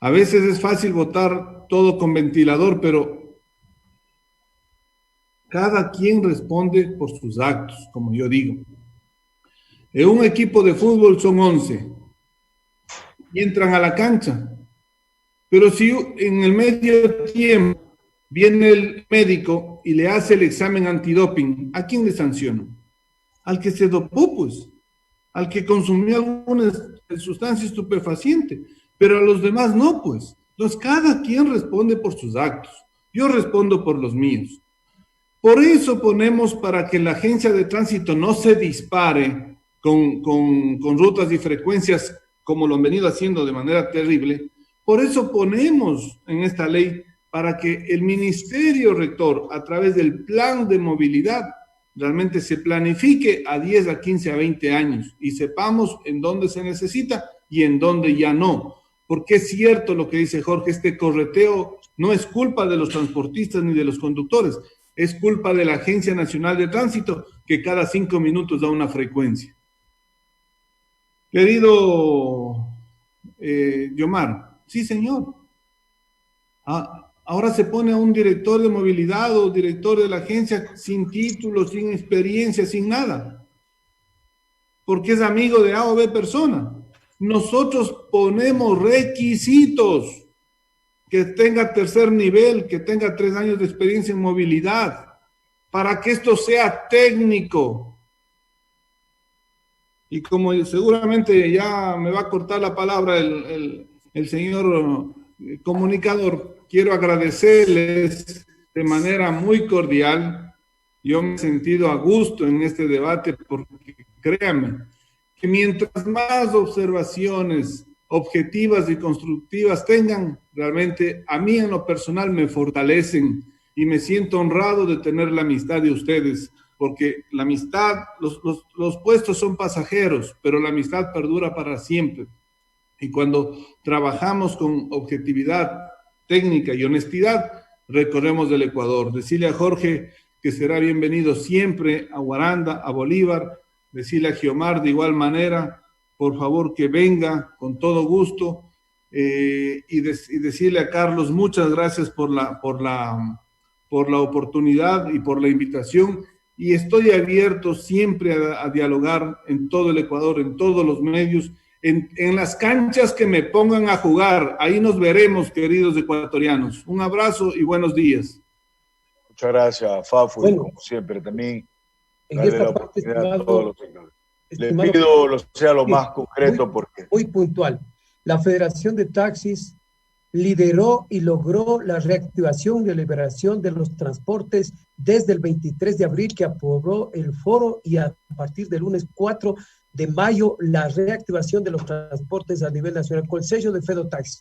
A veces es fácil votar todo con ventilador, pero cada quien responde por sus actos, como yo digo. En un equipo de fútbol son 11 y entran a la cancha. Pero si en el medio tiempo viene el médico y le hace el examen antidoping, ¿a quién le sanciono? Al que se dopó, pues. Al que consumió alguna sustancia estupefaciente. Pero a los demás no, pues. Entonces, cada quien responde por sus actos. Yo respondo por los míos. Por eso ponemos, para que la agencia de tránsito no se dispare con rutas y frecuencias como lo han venido haciendo de manera terrible, por eso ponemos en esta ley para que el Ministerio Rector, a través del plan de movilidad, realmente se planifique a 10, a 15, a 20 años y sepamos en dónde se necesita y en dónde ya no. Porque es cierto lo que dice Jorge, este correteo no es culpa de los transportistas ni de los conductores, es culpa de la Agencia Nacional de Tránsito, que cada 5 minutos da una frecuencia. Querido Yomar, sí, señor. Ahora se pone a un director de movilidad o director de la agencia sin título, sin experiencia, sin nada, porque es amigo de A o B persona. Nosotros ponemos requisitos, que tenga tercer nivel, que tenga 3 años de experiencia en movilidad, para que esto sea técnico. Y como seguramente ya me va a cortar la palabra el señor comunicador, quiero agradecerles de manera muy cordial. Yo me he sentido a gusto en este debate porque créanme que mientras más observaciones objetivas y constructivas tengan, realmente a mí en lo personal me fortalecen y me siento honrado de tener la amistad de ustedes, porque la amistad, los puestos son pasajeros, pero la amistad perdura para siempre. Y cuando trabajamos con objetividad técnica y honestidad, recorremos del Ecuador. Decirle a Jorge que será bienvenido siempre a Guaranda, a Bolívar. Decirle a Giomar de igual manera, por favor que venga con todo gusto. Y decirle a Carlos muchas gracias por la oportunidad y por la invitación. Y estoy abierto siempre a dialogar en todo el Ecuador, en todos los medios, en las canchas que me pongan a jugar. Ahí nos veremos, queridos ecuatorianos. Un abrazo y buenos días. Muchas gracias, Fafu, y como siempre también darle la oportunidad a todos los sectores. Le pido sea lo más concreto porque... Muy puntual. La Federación de Taxis lideró y logró la reactivación y liberación de los transportes desde el 23 de abril que aprobó el foro, y a partir del lunes 4 de mayo la reactivación de los transportes a nivel nacional con el sello de Fedotaxi.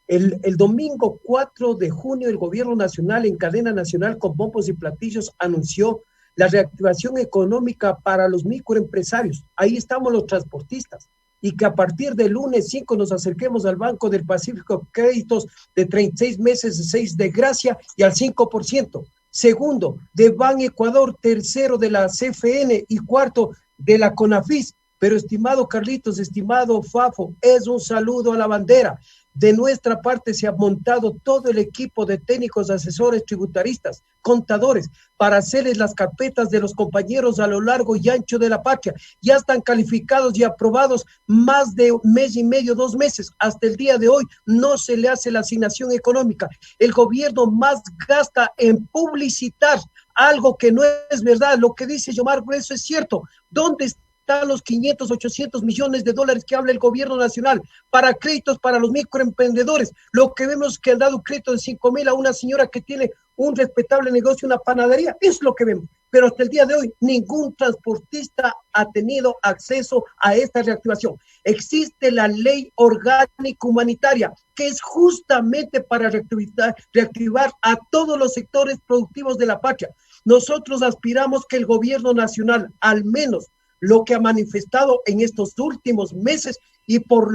El domingo 4 de junio el gobierno nacional en cadena nacional con bombos y platillos anunció la reactivación económica para los microempresarios. Ahí estamos los transportistas. Y que a partir del lunes 5 nos acerquemos al Banco del Pacífico, créditos de 36 meses, de 6 de gracia y al 5%. Segundo, de Ban Ecuador. Tercero, de la CFN. Y cuarto, de la CONAFIS. Pero estimado Carlitos, estimado Fafo, es un saludo a la bandera. De nuestra parte se ha montado todo el equipo de técnicos, asesores, tributaristas, contadores, para hacerles las carpetas de los compañeros a lo largo y ancho de la patria. Ya están calificados y aprobados más de un mes y medio, 2 meses. Hasta el día de hoy no se le hace la asignación económica. El gobierno más gasta en publicitar algo que no es verdad. Lo que dice Yomar Grueso es cierto. ¿Dónde están los 500, 800 millones de dólares que habla el gobierno nacional para créditos para los microemprendedores? Lo que vemos es que han dado crédito de 5,000 a una señora que tiene un respetable negocio, una panadería. Es lo que vemos. Pero hasta el día de hoy ningún transportista ha tenido acceso a esta reactivación. Existe la ley orgánica humanitaria, que es justamente para reactivar a todos los sectores productivos de la patria. Nosotros aspiramos que el gobierno nacional, al menos lo que ha manifestado en estos últimos meses y por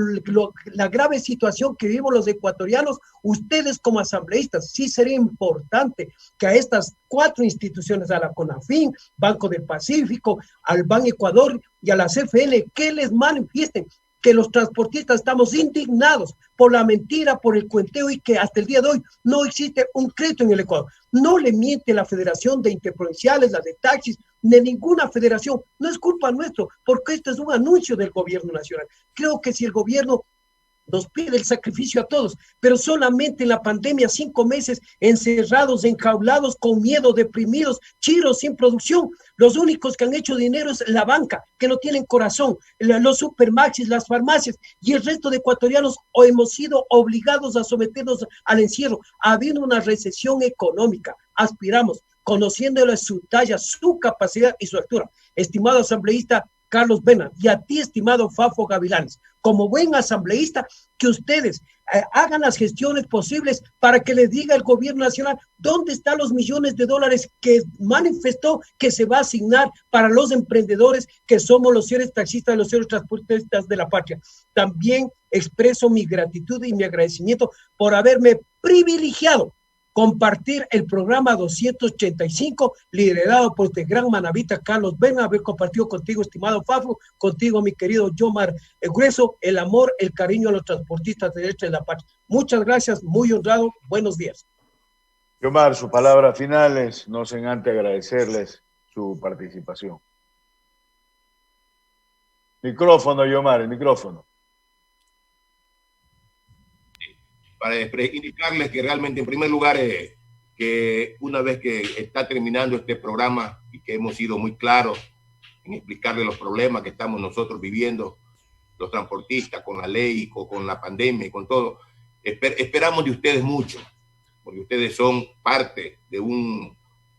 la grave situación que vivimos los ecuatorianos, ustedes como asambleístas, sí sería importante que a estas 4 instituciones, a la CONAFIN, Banco del Pacífico, al Ban Ecuador y a la CFN, que les manifiesten que los transportistas estamos indignados por la mentira, por el cuenteo y que hasta el día de hoy no existe un crédito en el Ecuador. No le miente la Federación de Interprovinciales, la de taxis, de ninguna federación. No es culpa nuestra, porque esto es un anuncio del gobierno nacional. Creo que si el gobierno nos pide el sacrificio a todos, pero solamente en la pandemia 5 meses encerrados, enjaulados, con miedo, deprimidos, chiros, sin producción. Los únicos que han hecho dinero es la banca, que no tienen corazón, los supermaxis, las farmacias, y el resto de ecuatorianos hemos sido obligados a someternos al encierro. Ha habido una recesión económica. Aspiramos, conociéndole su talla, su capacidad y su altura. Estimado asambleísta Carlos Bena, y a ti, estimado Fafo Gavilanes, como buen asambleísta, que ustedes hagan las gestiones posibles para que les diga el gobierno nacional dónde están los millones de dólares que manifestó que se va a asignar para los emprendedores que somos los señores taxistas, los señores transportistas de la patria. También expreso mi gratitud y mi agradecimiento por haberme privilegiado compartir el programa 285, liderado por este gran manavita Carlos Bena, haber compartido contigo, estimado Fafo, contigo, mi querido Yomar Grueso, el amor, el cariño a los transportistas de la patria. Muchas gracias, muy honrado, buenos días. Yomar, sus palabras finales, no sin antes agradecerles su participación. Micrófono, Yomar, el micrófono. Para indicarles que realmente, en primer lugar, que una vez que está terminando este programa y que hemos sido muy claros en explicarles los problemas que estamos nosotros viviendo, los transportistas, con la ley, con la pandemia y con todo, esperamos de ustedes mucho, porque ustedes son parte de un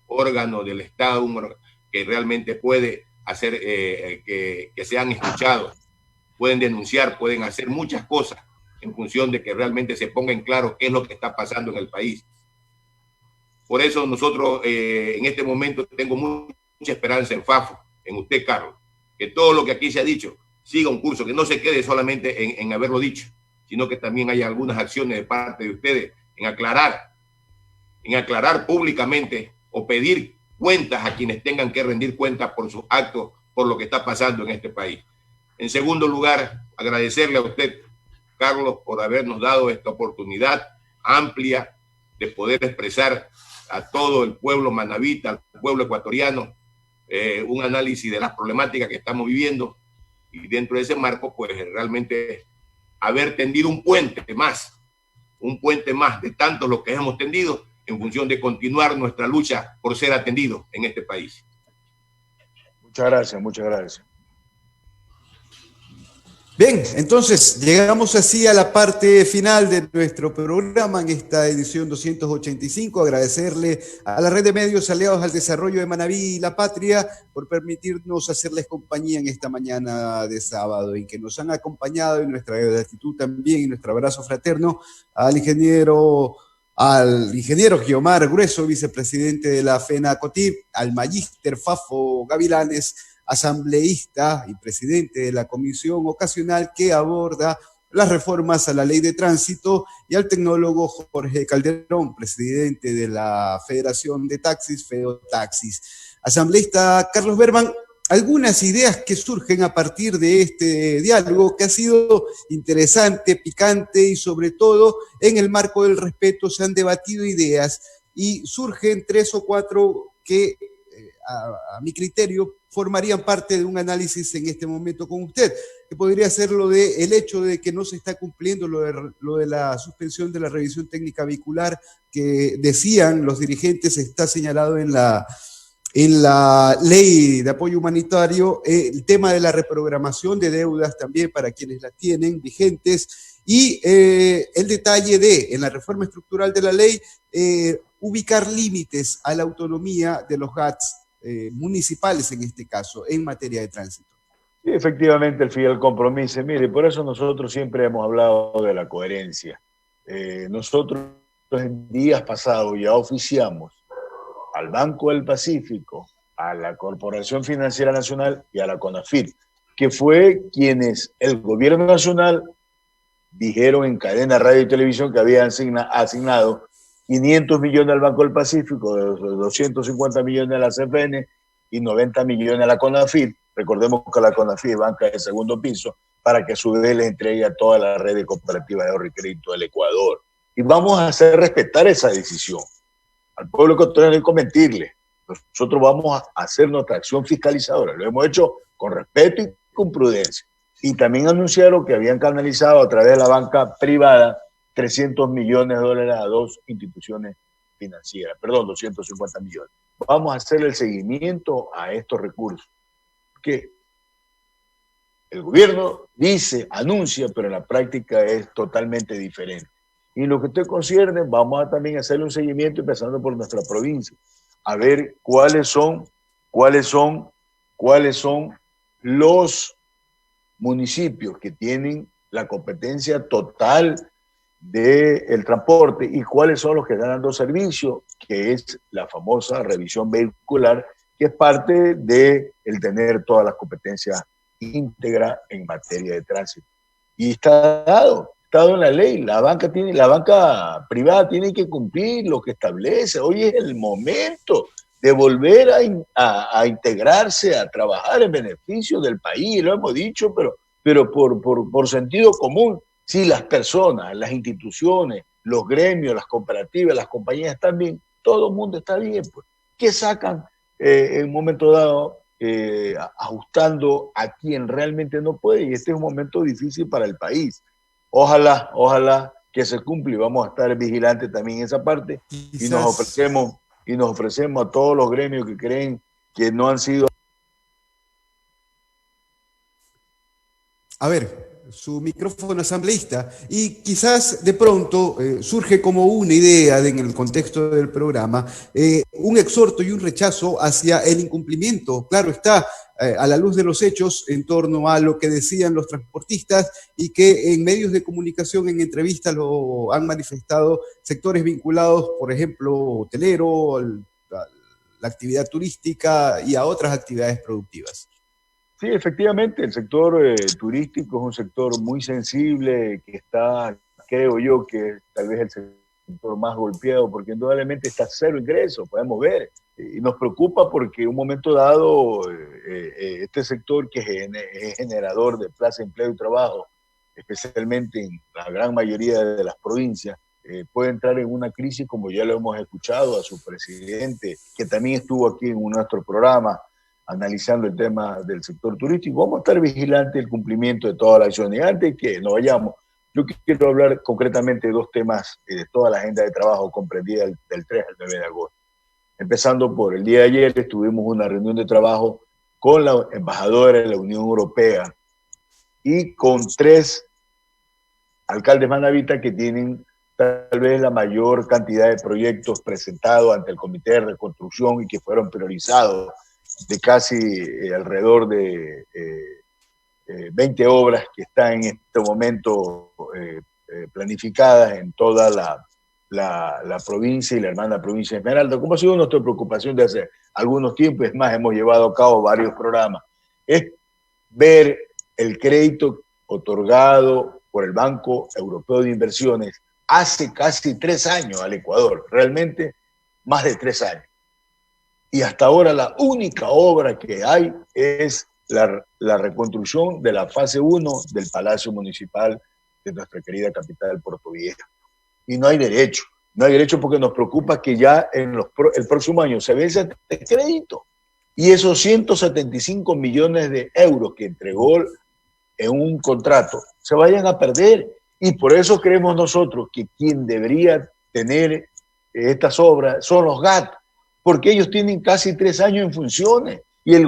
órgano del Estado, que realmente puede hacer que sean escuchados, pueden denunciar, pueden hacer muchas cosas en función de que realmente se ponga en claro qué es lo que está pasando en el país. Por eso nosotros en este momento tengo mucha esperanza en Fafo, en usted, Carlos, que todo lo que aquí se ha dicho siga un curso, que no se quede solamente en haberlo dicho, sino que también haya algunas acciones de parte de ustedes en aclarar públicamente o pedir cuentas a quienes tengan que rendir cuentas por sus actos, por lo que está pasando en este país. En segundo lugar, agradecerle a usted, Carlos, por habernos dado esta oportunidad amplia de poder expresar a todo el pueblo manabita, al pueblo ecuatoriano, un análisis de las problemáticas que estamos viviendo, y dentro de ese marco, pues realmente haber tendido un puente más de tantos los que hemos tendido en función de continuar nuestra lucha por ser atendidos en este país. Muchas gracias, muchas gracias. Bien, entonces llegamos así a la parte final de nuestro programa en esta edición 285. Agradecerle a la red de medios aliados al desarrollo de Manabí y La Patria por permitirnos hacerles compañía en esta mañana de sábado, y que nos han acompañado, y nuestra gratitud también y nuestro abrazo fraterno al ingeniero Guiomar Grueso, vicepresidente de la FENACOTIP, al magíster Fafo Gavilanes, asambleísta y presidente de la comisión ocasional que aborda las reformas a la ley de tránsito, y al tecnólogo Jorge Calderón, presidente de la Federación de Taxis, FEOTaxis. Asambleísta Carlos Berman, algunas ideas que surgen a partir de este diálogo que ha sido interesante, picante y sobre todo en el marco del respeto se han debatido ideas y surgen 3 o 4 que a mi criterio formarían parte de un análisis en este momento con usted, que podría ser lo de el hecho de que no se está cumpliendo lo de la suspensión de la revisión técnica vehicular que decían los dirigentes está señalado en la ley de apoyo humanitario, el tema de la reprogramación de deudas también para quienes las tienen vigentes y el detalle de, en la reforma estructural de la ley, ubicar límites a la autonomía de los GATS municipales en este caso, en materia de tránsito. Sí, efectivamente, el fiel compromiso. Mire, por eso nosotros siempre hemos hablado de la coherencia. Nosotros en días pasados ya oficiamos al Banco del Pacífico, a la Corporación Financiera Nacional y a la CONAFIT, que fue quienes el gobierno nacional dijeron en cadena radio y televisión que habían asignado 500 millones al Banco del Pacífico, 250 millones a la CFN y 90 millones a la CONAFIT. Recordemos que la CONAFIT es banca de segundo piso, para que a su vez le entregue a toda la red de cooperativas de ahorro y crédito del Ecuador. Y vamos a hacer respetar esa decisión. Al pueblo ecuatoriano hay que mentirle. Nosotros vamos a hacer nuestra acción fiscalizadora. Lo hemos hecho con respeto y con prudencia. Y también anunciaron que habían canalizado a través de la banca privada 300 millones de dólares a 2 instituciones financieras. Perdón, 250 millones. Vamos a hacer el seguimiento a estos recursos. Que el gobierno dice, anuncia, pero en la práctica es totalmente diferente. Y lo que usted concierne, vamos a también hacerle un seguimiento empezando por nuestra provincia, a ver cuáles son los municipios que tienen la competencia total del transporte y cuáles son los que están dando servicio, que es la famosa revisión vehicular, que es parte de el tener todas las competencias íntegras en materia de tránsito. Y está dado en la ley. La banca privada tiene que cumplir lo que establece. Hoy es el momento de volver a integrarse, a trabajar en beneficio del país, lo hemos dicho, pero por sentido común. Si las personas, las instituciones, los gremios, las cooperativas, las compañías están bien, todo el mundo está bien, pues. ¿Qué sacan en un momento dado ajustando a quien realmente no puede? Y este es un momento difícil para el país. Ojalá que se cumpla y vamos a estar vigilantes también en esa parte. Y nos ofrecemos a todos los gremios que creen que no han sido. A ver, su micrófono asambleísta, y quizás de pronto surge como una idea en el contexto del programa, un exhorto y un rechazo hacia el incumplimiento, claro está, a la luz de los hechos en torno a lo que decían los transportistas y que en medios de comunicación, en entrevistas lo han manifestado sectores vinculados, por ejemplo, hotelero, la actividad turística y a otras actividades productivas. Sí, efectivamente, el sector turístico es un sector muy sensible, que está, creo yo, que tal vez el sector más golpeado, porque indudablemente está cero ingresos, podemos ver. Y nos preocupa porque en un momento dado, este sector que es generador de plazas de empleo y trabajo, especialmente en la gran mayoría de las provincias, puede entrar en una crisis, como ya lo hemos escuchado a su presidente, que también estuvo aquí en nuestro programa, analizando el tema del sector turístico. Vamos a estar vigilantes del cumplimiento de toda la acción. Y antes que nos vayamos, yo quiero hablar concretamente de 2 temas de toda la agenda de trabajo comprendida del 3 al 9 de agosto. Empezando por el día de ayer, tuvimos una reunión de trabajo con la embajadora de la Unión Europea y con 3 alcaldes manavitas que tienen tal vez la mayor cantidad de proyectos presentados ante el Comité de Reconstrucción y que fueron priorizados, de casi alrededor de 20 obras que están en este momento planificadas en toda la provincia y la hermana provincia de Esmeralda, como ha sido nuestra preocupación de hace algunos tiempos. Es más, hemos llevado a cabo varios programas. Es ver el crédito otorgado por el Banco Europeo de Inversiones hace casi 3 años al Ecuador, realmente más de 3 años. Y hasta ahora la única obra que hay es la reconstrucción de la fase 1 del Palacio Municipal de nuestra querida capital Puerto Viejo. Y no hay derecho porque nos preocupa que ya el próximo año se vence el crédito. Y esos 175 millones de euros que entregó en un contrato se vayan a perder. Y por eso creemos nosotros que quien debería tener estas obras son los GAT, porque ellos tienen casi 3 años en funciones y el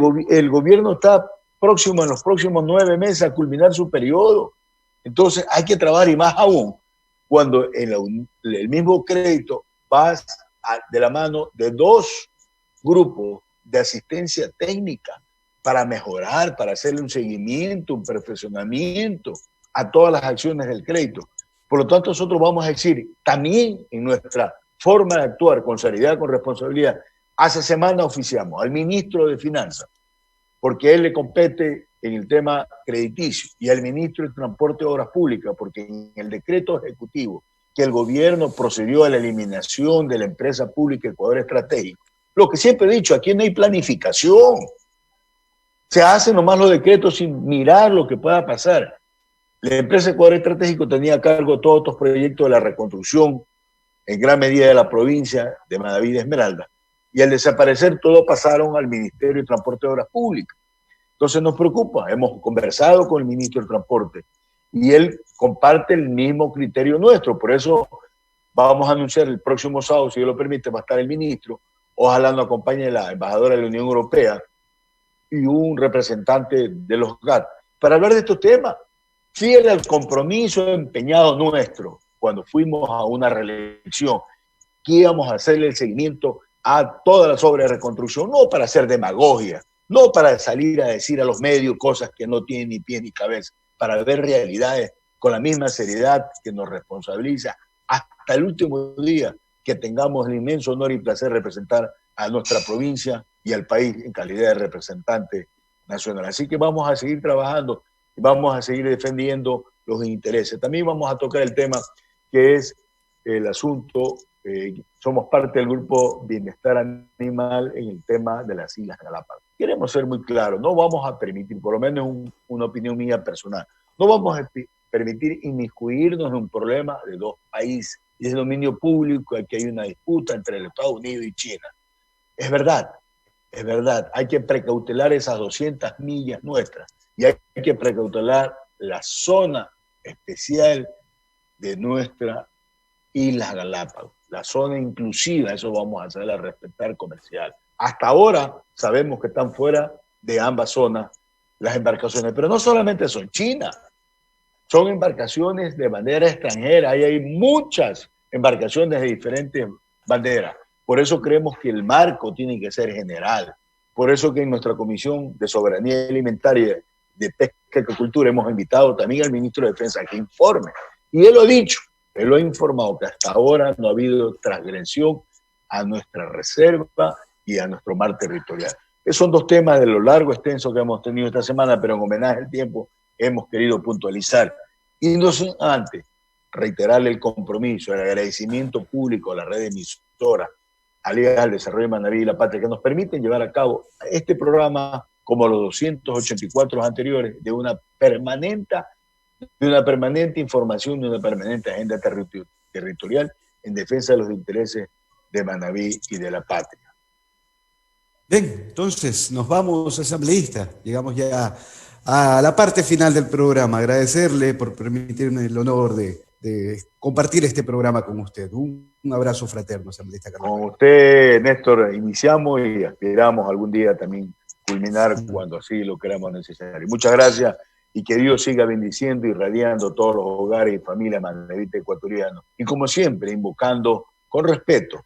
gobierno está próximo en los próximos 9 meses a culminar su periodo. Entonces hay que trabajar, y más aún cuando el mismo crédito va de la mano de 2 grupos de asistencia técnica para mejorar, para hacerle un seguimiento, un perfeccionamiento a todas las acciones del crédito. Por lo tanto, nosotros vamos a decir también en nuestra forma de actuar con seriedad, con responsabilidad. Hace semana oficiamos al ministro de Finanzas, porque a él le compete en el tema crediticio, y al ministro de Transporte y Obras Públicas, porque en el decreto ejecutivo que el gobierno procedió a la eliminación de la empresa pública Ecuador Estratégico. Lo que siempre he dicho, aquí no hay planificación. Se hacen nomás los decretos sin mirar lo que pueda pasar. La empresa Ecuador Estratégico tenía a cargo todos estos proyectos de la reconstrucción, en gran medida de la provincia de Manaví de Esmeralda. Y al desaparecer, todo pasaron al Ministerio de Transporte y Obras Públicas. Entonces nos preocupa. Hemos conversado con el ministro del Transporte y él comparte el mismo criterio nuestro. Por eso vamos a anunciar el próximo sábado, si Dios lo permite, va a estar el ministro. Ojalá nos acompañe la embajadora de la Unión Europea y un representante de los GAT para hablar de estos temas. Fiel al compromiso empeñado nuestro cuando fuimos a una reelección, que íbamos a hacerle el seguimiento a todas las obras de reconstrucción, no para hacer demagogia, no para salir a decir a los medios cosas que no tienen ni pie ni cabeza, para ver realidades con la misma seriedad que nos responsabiliza hasta el último día que tengamos el inmenso honor y placer de representar a nuestra provincia y al país en calidad de representante nacional. Así que vamos a seguir trabajando y vamos a seguir defendiendo los intereses. También vamos a tocar el tema que es el asunto, somos parte del grupo Bienestar Animal en el tema de las Islas Galápagos. Queremos ser muy claros, no vamos a permitir, por lo menos una opinión mía personal, no vamos a permitir inmiscuirnos en un problema de 2 países. Y es dominio público, aquí hay una disputa entre los Estados Unidos y China. Es verdad, hay que precautelar esas 200 millas nuestras y hay que precautelar la zona especial de nuestra Islas Galápagos, la zona inclusiva, eso vamos a hacer a respetar comercial. Hasta ahora sabemos que están fuera de ambas zonas las embarcaciones, pero no solamente son chinas, son embarcaciones de bandera extranjera, ahí hay muchas embarcaciones de diferentes banderas. Por eso creemos que el marco tiene que ser general. Por eso que en nuestra Comisión de Soberanía Alimentaria, de Pesca y Acuicultura, hemos invitado también al ministro de Defensa a que informe. Y él lo ha dicho, él lo ha informado que hasta ahora no ha habido transgresión a nuestra reserva y a nuestro mar territorial. Esos son 2 temas de lo largo, extenso que hemos tenido esta semana, pero en homenaje al tiempo hemos querido puntualizar. Y no sin antes reiterarle el compromiso, el agradecimiento público a la red emisora, a Liga del Desarrollo de Manaví y La Patria, que nos permiten llevar a cabo este programa, como los 284 anteriores, de una permanente información, de una permanente agenda territorial en defensa de los intereses de Manaví y de La Patria. Bien, entonces nos vamos, asambleísta. Llegamos ya a la parte final del programa. Agradecerle por permitirme el honor de compartir este programa con usted. Un abrazo fraterno, asambleísta Carlos. Con usted, Néstor, iniciamos y aspiramos algún día también culminar cuando así lo queramos necesario. Muchas gracias y que Dios siga bendiciendo y irradiando todos los hogares y familias manavitas ecuatorianos. Y como siempre, invocando con respeto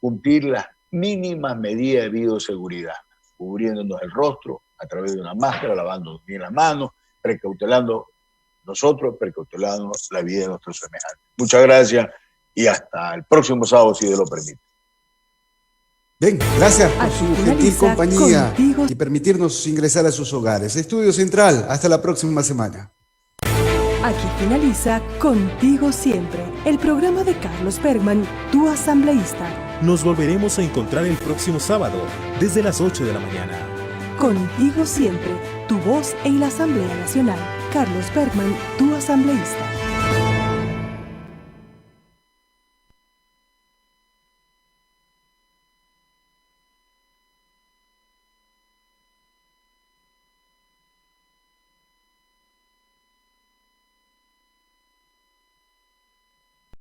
cumplir las mínimas medidas de bioseguridad, cubriéndonos el rostro a través de una máscara, lavándonos bien las manos, precautelando la vida de nuestros semejantes. Muchas gracias y hasta el próximo sábado, si Dios lo permite. Bien, gracias por su gentil compañía y permitirnos ingresar a sus hogares. Estudio Central, hasta la próxima semana. Aquí finaliza Contigo Siempre, el programa de Carlos Bergman, tu asambleísta. Nos volveremos a encontrar el próximo sábado, desde las 8 de la mañana. Contigo siempre, tu voz en la Asamblea Nacional. Carlos Bergman, tu asambleísta.